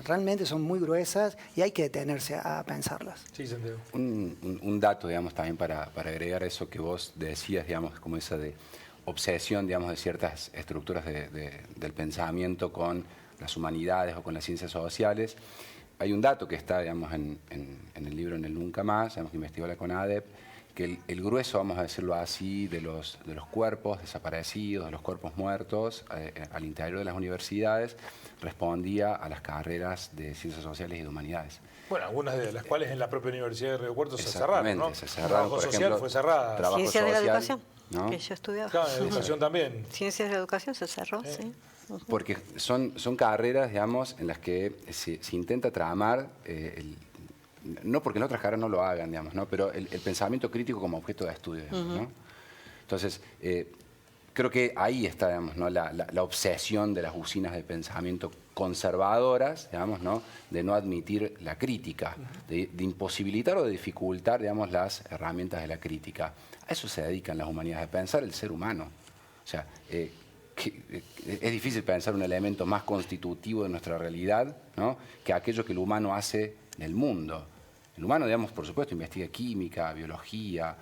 [SPEAKER 5] realmente son muy gruesas y hay que detenerse a pensarlas.
[SPEAKER 1] Sí, Santiago.
[SPEAKER 3] Un dato, digamos, también para agregar eso que vos decías, digamos, como esa de obsesión, digamos, de ciertas estructuras del pensamiento con las humanidades o con las ciencias sociales. Hay un dato que está, digamos, en el libro En el Nunca Más, digamos, que investigó la CONADEP, que el grueso, vamos a decirlo así, de los cuerpos desaparecidos, de los cuerpos muertos al interior de las universidades, respondía a las carreras de ciencias sociales y de humanidades.
[SPEAKER 1] Bueno, algunas de las cuales en la propia Universidad de Río Cuarto se cerraron, ¿no?
[SPEAKER 3] Se cerraron,
[SPEAKER 1] Trabajo
[SPEAKER 3] por
[SPEAKER 1] social
[SPEAKER 3] ejemplo,
[SPEAKER 1] fue cerrada.
[SPEAKER 3] trabajo
[SPEAKER 2] Ciencias de la
[SPEAKER 3] social,
[SPEAKER 2] educación,
[SPEAKER 3] ¿no?
[SPEAKER 2] que yo estudiaba.
[SPEAKER 1] Claro, en educación también.
[SPEAKER 2] Ciencias de la educación se cerró, sí.
[SPEAKER 3] Porque son carreras, digamos, en las que se intenta tramar, no porque en otras carreras no lo hagan, digamos, ¿no? Pero el pensamiento crítico como objeto de estudio, digamos, ¿no? Entonces, creo que ahí está, digamos, ¿no? la obsesión de las usinas de pensamiento conservadoras, digamos, ¿no? De no admitir la crítica, de imposibilitar o de dificultar, digamos, las herramientas de la crítica. A eso se dedican las humanidades, a pensar el ser humano. O sea, es difícil pensar un elemento más constitutivo de nuestra realidad, ¿no? Que aquello que el humano hace en el mundo. El humano, digamos, por supuesto, investiga química, biología,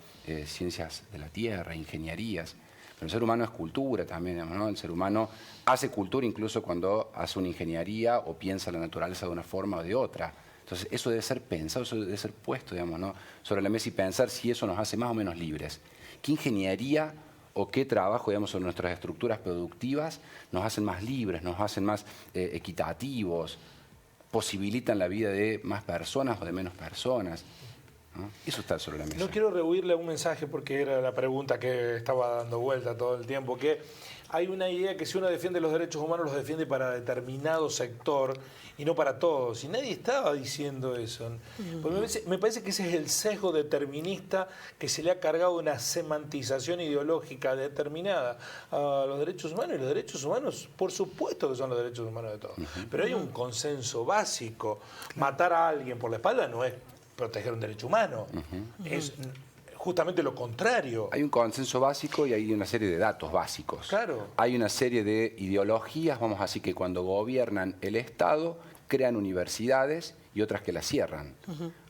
[SPEAKER 3] ciencias de la tierra, ingenierías, pero el ser humano es cultura también, digamos, ¿no? El ser humano hace cultura incluso cuando hace una ingeniería o piensa la naturaleza de una forma o de otra. Entonces, eso debe ser pensado, eso debe ser puesto, digamos, ¿no? Sobre la mesa y pensar si eso nos hace más o menos libres. ¿Qué ingeniería o qué trabajo, digamos, sobre nuestras estructuras productivas nos hacen más libres, nos hacen más equitativos, posibilitan la vida de más personas o de menos personas, ¿no? Eso está sobre la mesa.
[SPEAKER 1] No quiero rehuirle un mensaje porque era la pregunta que estaba dando vuelta todo el tiempo, que hay una idea que si uno defiende los derechos humanos los defiende para determinado sector y no para todos. Y nadie estaba diciendo eso. Pues me parece que ese es el sesgo determinista que se le ha cargado una semantización ideológica determinada a los derechos humanos. Y los derechos humanos, por supuesto que son los derechos humanos de todos. Pero hay un consenso básico. Matar a alguien por la espalda no es proteger un derecho humano. Es justamente lo contrario.
[SPEAKER 3] Hay un consenso básico y hay una serie de datos básicos.
[SPEAKER 1] Claro.
[SPEAKER 3] Hay una serie de ideologías, vamos a decir que cuando gobiernan el Estado, crean universidades y otras que las cierran.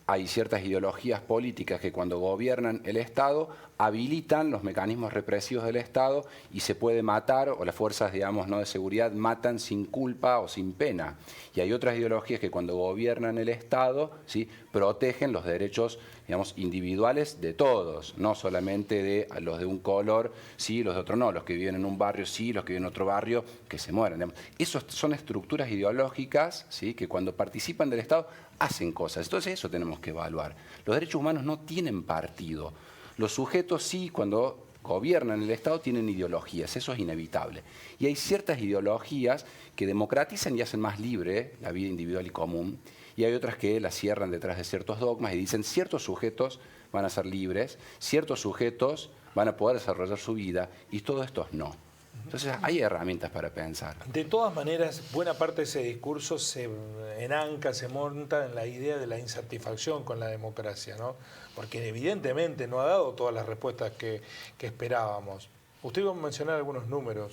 [SPEAKER 3] Hay ciertas ideologías políticas que cuando gobiernan el Estado habilitan los mecanismos represivos del Estado y se puede matar, o las fuerzas, digamos, no de seguridad matan sin culpa o sin pena. Y hay otras ideologías que cuando gobiernan el Estado, ¿sí?, protegen los derechos, digamos, individuales de todos, no solamente de los de un color, sí, los de otro no, los que viven en un barrio sí, los que viven en otro barrio que se mueran. Digamos. Esas son estructuras ideológicas, ¿sí?, que cuando participan del Estado hacen cosas. Entonces eso tenemos que evaluar. Los derechos humanos no tienen partido. Los sujetos sí, cuando gobiernan el Estado, tienen ideologías, eso es inevitable. Y hay ciertas ideologías que democratizan y hacen más libre la vida individual y común, y hay otras que la cierran detrás de ciertos dogmas y dicen ciertos sujetos van a ser libres, ciertos sujetos van a poder desarrollar su vida, y todos estos no. Entonces hay herramientas para pensar.
[SPEAKER 1] De todas maneras, buena parte de ese discurso se enanca, se monta en la idea de la insatisfacción con la democracia, ¿no? Porque evidentemente no ha dado todas las respuestas que esperábamos. Usted iba a mencionar algunos números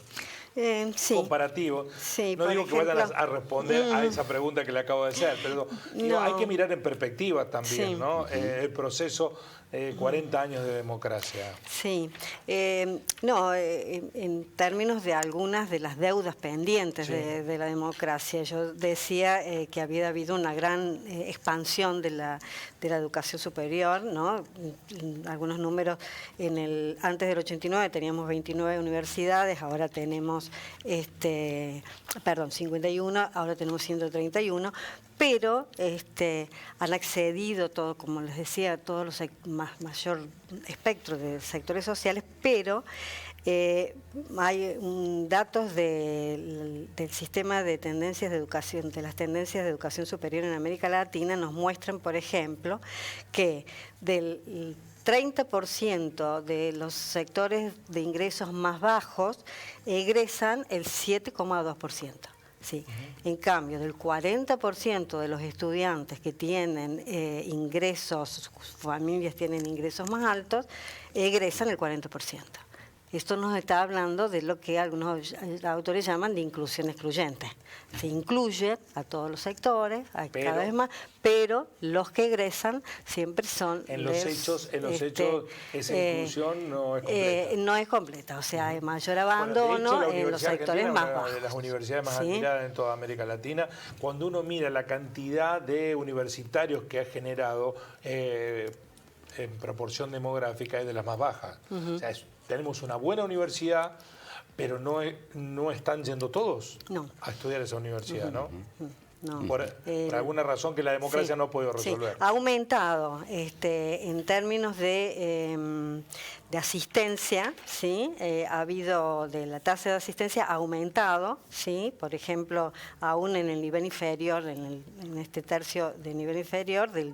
[SPEAKER 2] Sí.
[SPEAKER 1] comparativos.
[SPEAKER 2] Sí,
[SPEAKER 1] no digo
[SPEAKER 2] ejemplo,
[SPEAKER 1] que vayan a responder a esa pregunta que le acabo de hacer, pero digo,
[SPEAKER 2] No.
[SPEAKER 1] hay que mirar en perspectiva también,
[SPEAKER 2] Sí.
[SPEAKER 1] ¿no? El proceso, 40 años de democracia.
[SPEAKER 2] Sí, en términos de algunas de las deudas pendientes
[SPEAKER 1] Sí.
[SPEAKER 2] de la democracia, yo decía que había habido una gran expansión de la educación superior, ¿no? Algunos números, antes del 89 teníamos 29 universidades, ahora tenemos 51, ahora tenemos 131, pero han accedido todo, como les decía, todos los mayor espectro de sectores sociales, pero hay datos del sistema de tendencias de educación, de las tendencias de educación superior en América Latina, nos muestran, por ejemplo, que del 30% de los sectores de ingresos más bajos egresan el 7,2%. Sí. En cambio, del 40% de los estudiantes que tienen ingresos, sus familias tienen ingresos más altos, egresan el 40%. Esto nos está hablando de lo que algunos autores llaman de inclusión excluyente. Se incluye a todos los sectores, cada vez más, pero los que egresan siempre son...
[SPEAKER 1] En los hechos esa inclusión no es completa.
[SPEAKER 2] No es completa, o sea, hay mayor abandono en los sectores más bajos.
[SPEAKER 1] Una de las universidades más admiradas en toda América Latina. Cuando uno mira la cantidad de universitarios que ha generado en proporción demográfica, es de las más bajas. O sea, tenemos una buena universidad, pero no están yendo todos a estudiar esa universidad, ¿no?
[SPEAKER 2] No.
[SPEAKER 1] Por alguna razón que la democracia no ha podido resolver.
[SPEAKER 2] Sí. Ha aumentado en términos de asistencia, ¿sí? Ha habido, de la tasa de asistencia ha aumentado, ¿sí? Por ejemplo, aún en el nivel inferior, en este tercio de nivel inferior, de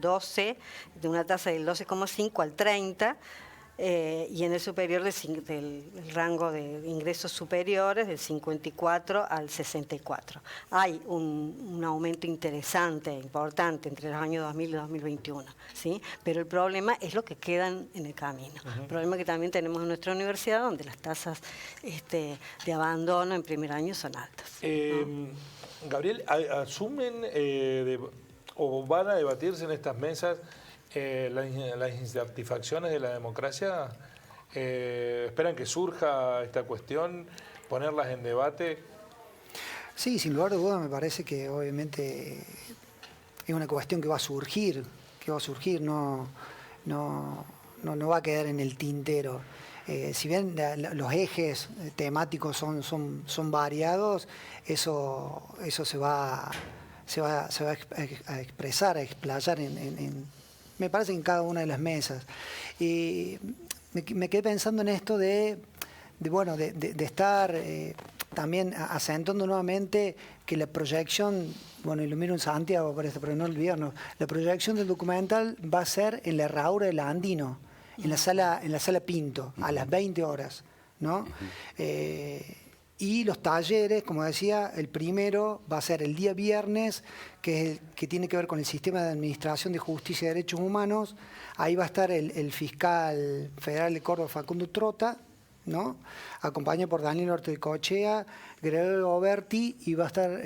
[SPEAKER 2] una tasa del 12,5 al 30%, y en el superior del rango de ingresos superiores del 54 al 64. Hay un aumento interesante, importante, entre los años 2000 y 2021, ¿sí? Pero el problema es lo que quedan en el camino. El problema que también tenemos en nuestra universidad, donde las tasas de abandono en primer año son altas.
[SPEAKER 1] Gabriel, ¿asumen o van a debatirse en estas mesas las insatisfacciones de la democracia? ¿Esperan que surja esta cuestión, ponerlas en debate?
[SPEAKER 5] Sí, sin lugar a dudas me parece que obviamente es una cuestión que va a surgir, no va a quedar en el tintero. Si bien los ejes temáticos son variados, eso se va a expresar, a explayar me parece que en cada una de las mesas. Y me quedé pensando en esto de estar también asentando nuevamente que la proyección, y lo miro en Santiago por esto, pero no olvidarnos, la proyección del documental va a ser en la herradura del Andino, en la sala Pinto, a las 20 horas, ¿no? Y los talleres, como decía, el primero va a ser el día viernes, que tiene que ver con el sistema de administración de justicia y derechos humanos. Ahí va a estar el fiscal federal de Córdoba, Facundo Trota, ¿no? Acompañado por Daniel Ortecochea, Gregorio Goberti, y va a estar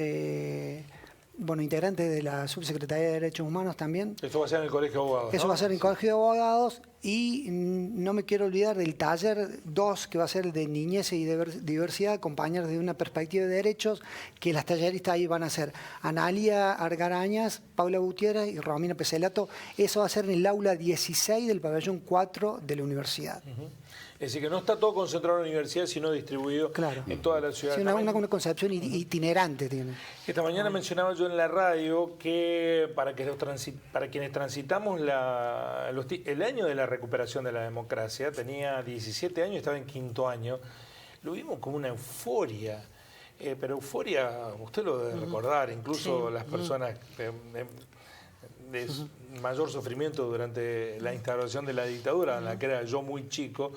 [SPEAKER 5] integrante de la Subsecretaría de Derechos Humanos también.
[SPEAKER 1] Esto va a ser en el Colegio de Abogados,
[SPEAKER 5] Eso va a ser en el Colegio de Abogados, y no me quiero olvidar del taller 2, que va a ser el de niñez y diversidad, acompañar desde una perspectiva de derechos, que las talleristas ahí van a ser Analia Argarañas, Paula Gutiérrez y Romina Peselato. Eso va a ser en el aula 16 del pabellón 4 de la universidad.
[SPEAKER 1] Es decir, que no está todo concentrado en la universidad, sino distribuido en toda la ciudad.
[SPEAKER 5] Sí, una concepción itinerante tiene.
[SPEAKER 1] Esta mañana mencionaba yo en la radio que para quienes transitamos el año de la recuperación de la democracia, tenía 17 años, estaba en 5º año, lo vimos como una euforia. Pero euforia, usted lo debe recordar, incluso las personas de mayor sufrimiento durante la instauración de la dictadura, en la que era yo muy chico.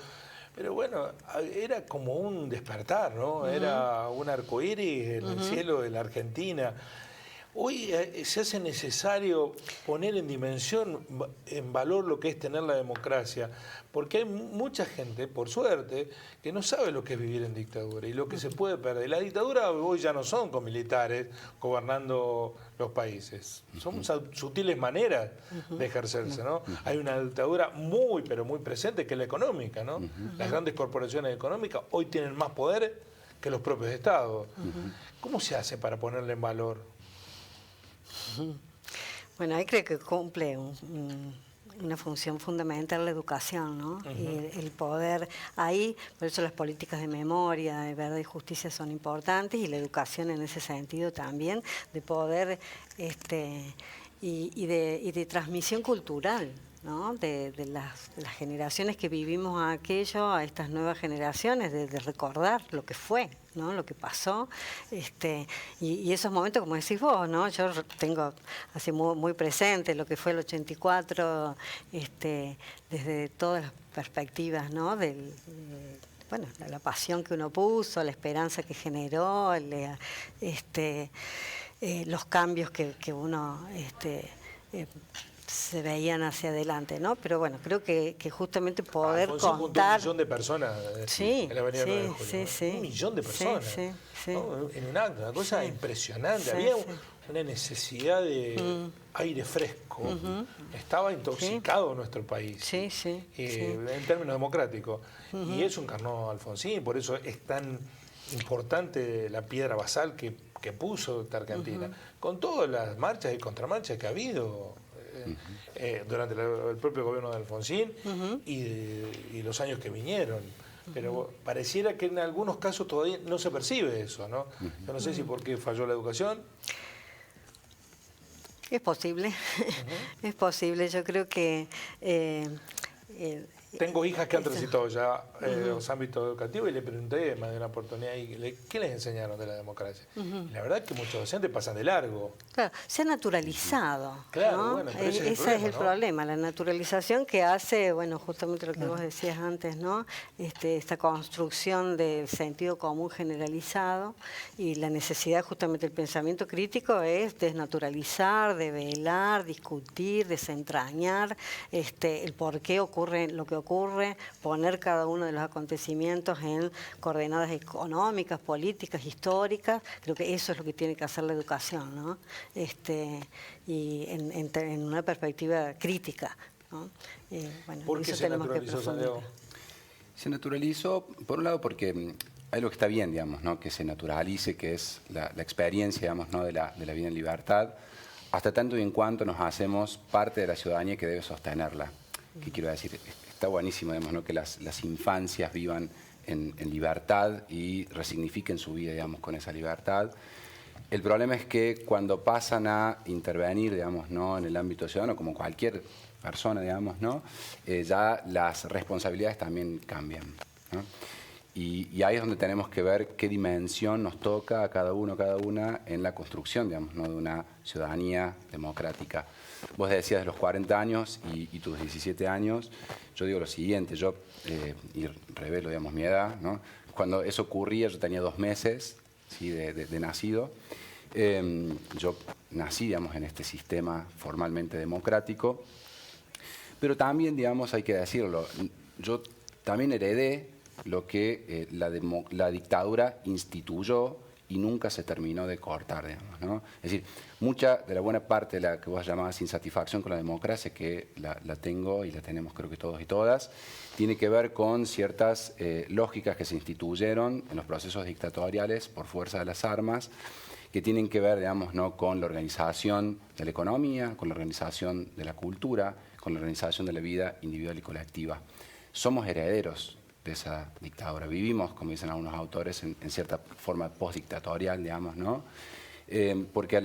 [SPEAKER 1] Pero bueno, era como un despertar, ¿no? Era un arcoíris en el cielo de la Argentina. Hoy se hace necesario poner en dimensión, en valor lo que es tener la democracia, porque hay mucha gente, por suerte, que no sabe lo que es vivir en dictadura y lo que se puede perder. La dictadura hoy ya no son con militares gobernando los países, son sutiles maneras de ejercerse, ¿no? Hay una dictadura muy, pero muy presente, que es la económica, ¿no? Las grandes corporaciones económicas hoy tienen más poder que los propios estados. ¿Cómo se hace para ponerle en valor?
[SPEAKER 2] Bueno, ahí creo que cumple una función fundamental la educación, ¿no? Y el poder, ahí, por eso las políticas de memoria, de verdad y justicia son importantes, y la educación en ese sentido también, de poder y de transmisión cultural, ¿no? De las generaciones que vivimos aquello a estas nuevas generaciones, de recordar lo que fue, ¿no? Lo que pasó, y esos momentos, como decís vos, ¿no? Yo tengo así muy presente lo que fue el 84, desde todas las perspectivas, ¿no? La pasión que uno puso, la esperanza que generó, los cambios que uno se veían hacia adelante, ¿no? Pero bueno, creo que justamente poder
[SPEAKER 1] Alfonsín
[SPEAKER 2] contar...
[SPEAKER 1] juntó 1 millón de personas
[SPEAKER 2] Sí,
[SPEAKER 1] en la Avenida 9 de
[SPEAKER 2] sí,
[SPEAKER 1] Julio,
[SPEAKER 2] sí,
[SPEAKER 1] ¿no?
[SPEAKER 2] sí.
[SPEAKER 1] 1 millón de personas.
[SPEAKER 2] Sí, sí,
[SPEAKER 1] ¿no? En una cosa
[SPEAKER 2] Sí.
[SPEAKER 1] impresionante.
[SPEAKER 2] Sí,
[SPEAKER 1] Había
[SPEAKER 2] sí.
[SPEAKER 1] una necesidad de aire fresco. Estaba intoxicado nuestro país.
[SPEAKER 2] Sí, sí,
[SPEAKER 1] En términos democráticos. Y eso encarnó Alfonsín, por eso es tan importante la piedra basal que puso esta Argentina, con todas las marchas y contramarchas que ha habido durante el propio gobierno de Alfonsín y los años que vinieron. Pero pareciera que en algunos casos todavía no se percibe eso, ¿no? Yo no sé si por qué falló la educación.
[SPEAKER 2] Es posible, es posible. Yo creo que...
[SPEAKER 1] Tengo hijas que han transitado ya los ámbitos educativos y le pregunté más de una oportunidad, ¿qué les enseñaron de la democracia? Y la verdad es que muchos docentes pasan de largo.
[SPEAKER 2] Claro, se ha naturalizado.
[SPEAKER 1] Claro,
[SPEAKER 2] ¿no?
[SPEAKER 1] bueno, pero ese
[SPEAKER 2] es el
[SPEAKER 1] ¿no?
[SPEAKER 2] problema, la naturalización que hace, bueno, justamente lo que vos decías antes, ¿no? Esta construcción del sentido común generalizado y la necesidad justamente del pensamiento crítico es desnaturalizar, develar, discutir, desentrañar el por qué ocurre lo que ocurre, poner cada uno de los acontecimientos en coordenadas económicas, políticas, históricas. Creo que eso es lo que tiene que hacer la educación, ¿no? Y en una perspectiva crítica, ¿no? Bueno,
[SPEAKER 1] ¿Por qué
[SPEAKER 2] eso
[SPEAKER 1] se
[SPEAKER 2] tenemos que
[SPEAKER 1] naturalizó,
[SPEAKER 2] profundizar.
[SPEAKER 1] Santiago?
[SPEAKER 3] Se naturalizó, por un lado, porque hay lo que está bien, digamos, ¿no? Que se naturalice, que es la experiencia, digamos, ¿no? de la vida en libertad, hasta tanto y en cuanto nos hacemos parte de la ciudadanía que debe sostenerla. ¿Qué quiero decir? Está buenísimo, digamos, ¿no? Que las infancias vivan en libertad y resignifiquen su vida, digamos, con esa libertad. El problema es que cuando pasan a intervenir, digamos, ¿no? En el ámbito ciudadano, como cualquier persona, digamos, ¿no? Ya las responsabilidades también cambian, ¿no? Y ahí es donde tenemos que ver qué dimensión nos toca a cada uno, cada una en la construcción, digamos, ¿no? De una ciudadanía democrática. Vos decías de los 40 años y tus 17 años, yo digo lo siguiente, y revelo, digamos, mi edad, ¿no? Cuando eso ocurría, yo tenía 2 meses, ¿sí? de nacido. Yo nací, digamos, en este sistema formalmente democrático, pero también, digamos, hay que decirlo, yo también heredé lo que la dictadura instituyó y nunca se terminó de cortar, digamos, ¿no? Es decir, mucha de la buena parte de la que vos llamabas insatisfacción con la democracia, que la tengo y la tenemos creo que todos y todas, tiene que ver con ciertas lógicas que se instituyeron en los procesos dictatoriales por fuerza de las armas, que tienen que ver, digamos, ¿no? Con la organización de la economía, con la organización de la cultura, con la organización de la vida individual y colectiva. Somos herederos de esa dictadura. Vivimos, como dicen algunos autores, en cierta forma postdictatorial, digamos, ¿no? Porque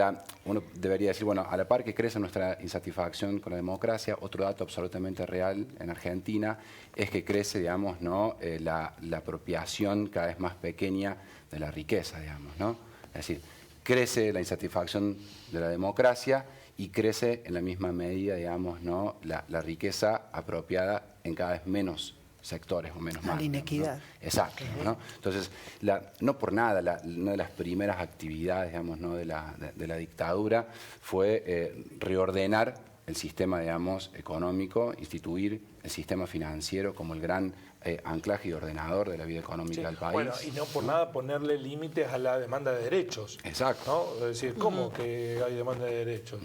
[SPEAKER 3] uno debería decir, bueno, a la par que crece nuestra insatisfacción con la democracia, otro dato absolutamente real en Argentina es que crece, digamos, ¿no? La apropiación cada vez más pequeña de la riqueza, digamos, ¿no? Es decir, crece la insatisfacción de la democracia y crece en la misma medida, digamos, ¿no? La riqueza apropiada en cada vez menos sectores o menos más.
[SPEAKER 5] La inequidad.
[SPEAKER 3] ¿No? Exacto, ¿no? Entonces, no por nada, una de las primeras actividades, digamos, ¿no? de la dictadura fue reordenar el sistema, digamos, económico, instituir el sistema financiero como el gran anclaje y ordenador de la vida económica del país.
[SPEAKER 1] Bueno, y no por nada ponerle límites a la demanda de derechos.
[SPEAKER 3] Exacto.
[SPEAKER 1] ¿No? Es decir, ¿cómo que hay demanda de derechos?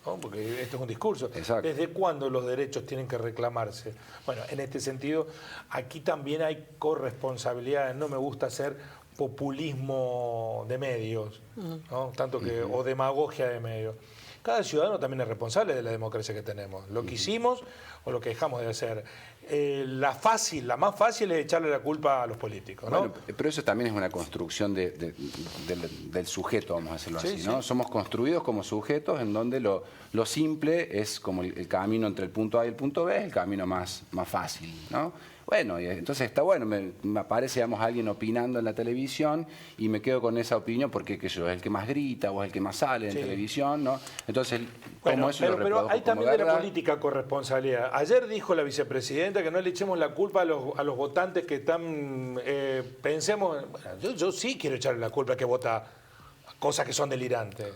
[SPEAKER 1] ¿No? Porque esto es un discurso.
[SPEAKER 3] Exacto.
[SPEAKER 1] ¿Desde cuándo los derechos tienen que reclamarse? Bueno, en este sentido, aquí también hay corresponsabilidades. No me gusta hacer populismo de medios, ¿no? Tanto que, o demagogia de medios. Cada ciudadano también es responsable de la democracia que tenemos. Lo que hicimos o lo que dejamos de hacer. La más fácil es echarle la culpa a los políticos, ¿no?
[SPEAKER 3] Bueno, pero eso también es una construcción del sujeto, vamos a decirlo así, ¿no? Sí. Somos construidos como sujetos en donde lo simple es como el camino entre el punto A y el punto B, es el camino más fácil, ¿no? Bueno, y entonces está bueno, me aparece, digamos, alguien opinando en la televisión y me quedo con esa opinión porque es el que más grita o es el que más sale en televisión, ¿no? Entonces,
[SPEAKER 1] bueno,
[SPEAKER 3] como eso
[SPEAKER 1] pero hay también de la política corresponsabilidad. Ayer dijo la vicepresidenta que no le echemos la culpa a los votantes que están, pensemos, bueno, yo sí quiero echarle la culpa a que vota cosas que son delirantes.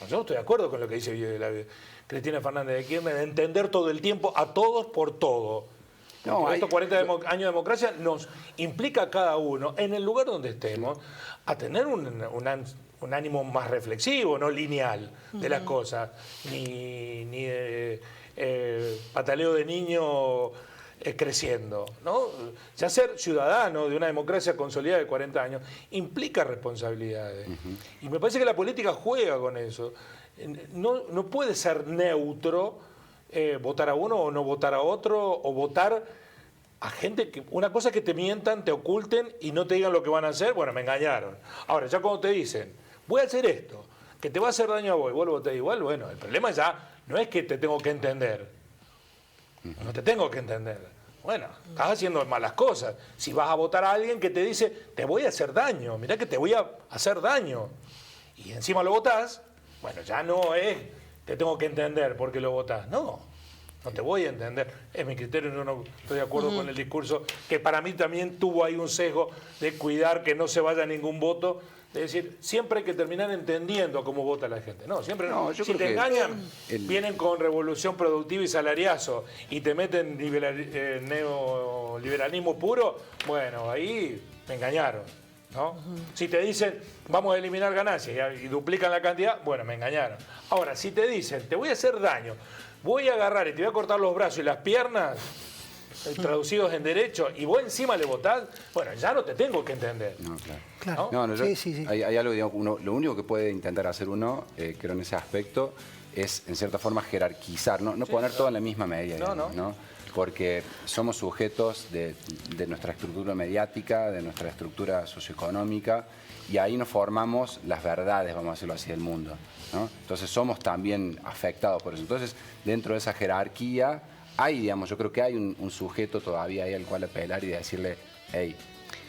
[SPEAKER 1] Yo estoy de acuerdo con lo que dice Cristina Fernández de Kirchner, de entender todo el tiempo a todos por todo. No, estos 40 años de democracia nos implica a cada uno, en el lugar donde estemos, a tener un ánimo más reflexivo, no lineal de las cosas, ni de pataleo de niño creciendo, ¿no? Ya ser ciudadano de una democracia consolidada de 40 años implica responsabilidades. Y me parece que la política juega con eso. No puede ser neutro votar a uno o no votar a otro, o votar a gente que... Una cosa es que te mientan, te oculten y no te digan lo que van a hacer, bueno, me engañaron. Ahora, ya cuando te dicen, voy a hacer esto, que te va a hacer daño a vos, y vos lo votás igual, bueno, el problema ya no es que te tengo que entender. No te tengo que entender. Bueno, estás haciendo malas cosas. Si vas a votar a alguien que te dice, te voy a hacer daño, mirá que te voy a hacer daño, y encima lo votás, bueno, ya no es, te tengo que entender porque lo votás. No te voy a entender. Es mi criterio, no estoy de acuerdo con el discurso, que para mí también tuvo ahí un sesgo de cuidar que no se vaya ningún voto. Es decir, siempre hay que terminar entendiendo cómo vota la gente. No, siempre no. Si te engañan, vienen con revolución productiva y salariazo y te meten neoliberalismo puro, bueno, ahí me engañaron, ¿no? Si te dicen, vamos a eliminar ganancias y duplican la cantidad, bueno, me engañaron. Ahora, si te dicen, te voy a hacer daño, voy a agarrar y te voy a cortar los brazos y las piernas, traducidos en derecho, y vos encima le votás, bueno, ya no te tengo que entender.
[SPEAKER 3] No, claro.
[SPEAKER 5] Claro.
[SPEAKER 3] No,
[SPEAKER 5] Sí.
[SPEAKER 3] Hay algo, digamos, lo único que puede intentar hacer uno, creo en ese aspecto, es en cierta forma jerarquizar, no poner todo en la misma medida, digamos, ¿no? Porque somos sujetos de nuestra estructura mediática, de nuestra estructura socioeconómica, y ahí nos formamos las verdades, vamos a decirlo así, del mundo, ¿no? Entonces somos también afectados por eso. Entonces, dentro de esa jerarquía, yo creo que hay un sujeto todavía ahí al cual apelar y decirle, hey,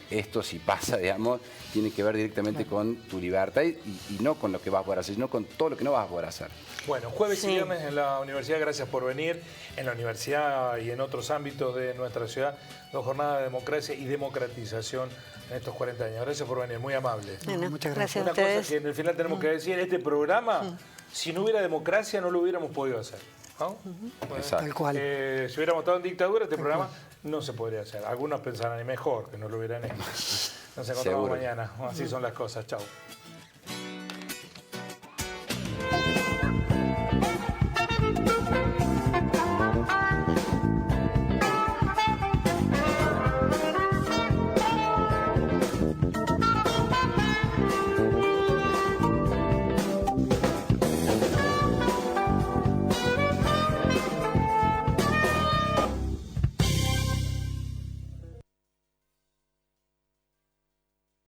[SPEAKER 3] esto si pasa, digamos, tiene que ver directamente con tu libertad y no con lo que vas a poder hacer, sino con todo lo que no vas a poder hacer.
[SPEAKER 1] Bueno, jueves y viernes en la universidad, gracias por venir. En la universidad y en otros ámbitos de nuestra ciudad, 2 jornadas de democracia y democratización en estos 40 años. Gracias por venir, muy amable.
[SPEAKER 2] Bueno,
[SPEAKER 5] muchas gracias.
[SPEAKER 1] Una cosa que en el final tenemos que decir, este programa, si no hubiera democracia, no lo hubiéramos podido hacer, ¿no?
[SPEAKER 3] Exacto.
[SPEAKER 5] Tal cual.
[SPEAKER 1] Si hubiéramos estado en dictadura, este programa no se podría hacer. Algunos pensarán, y mejor que no lo hubieran hecho. Nos encontramos
[SPEAKER 3] Seguro.
[SPEAKER 1] mañana. Así son las cosas. Chau.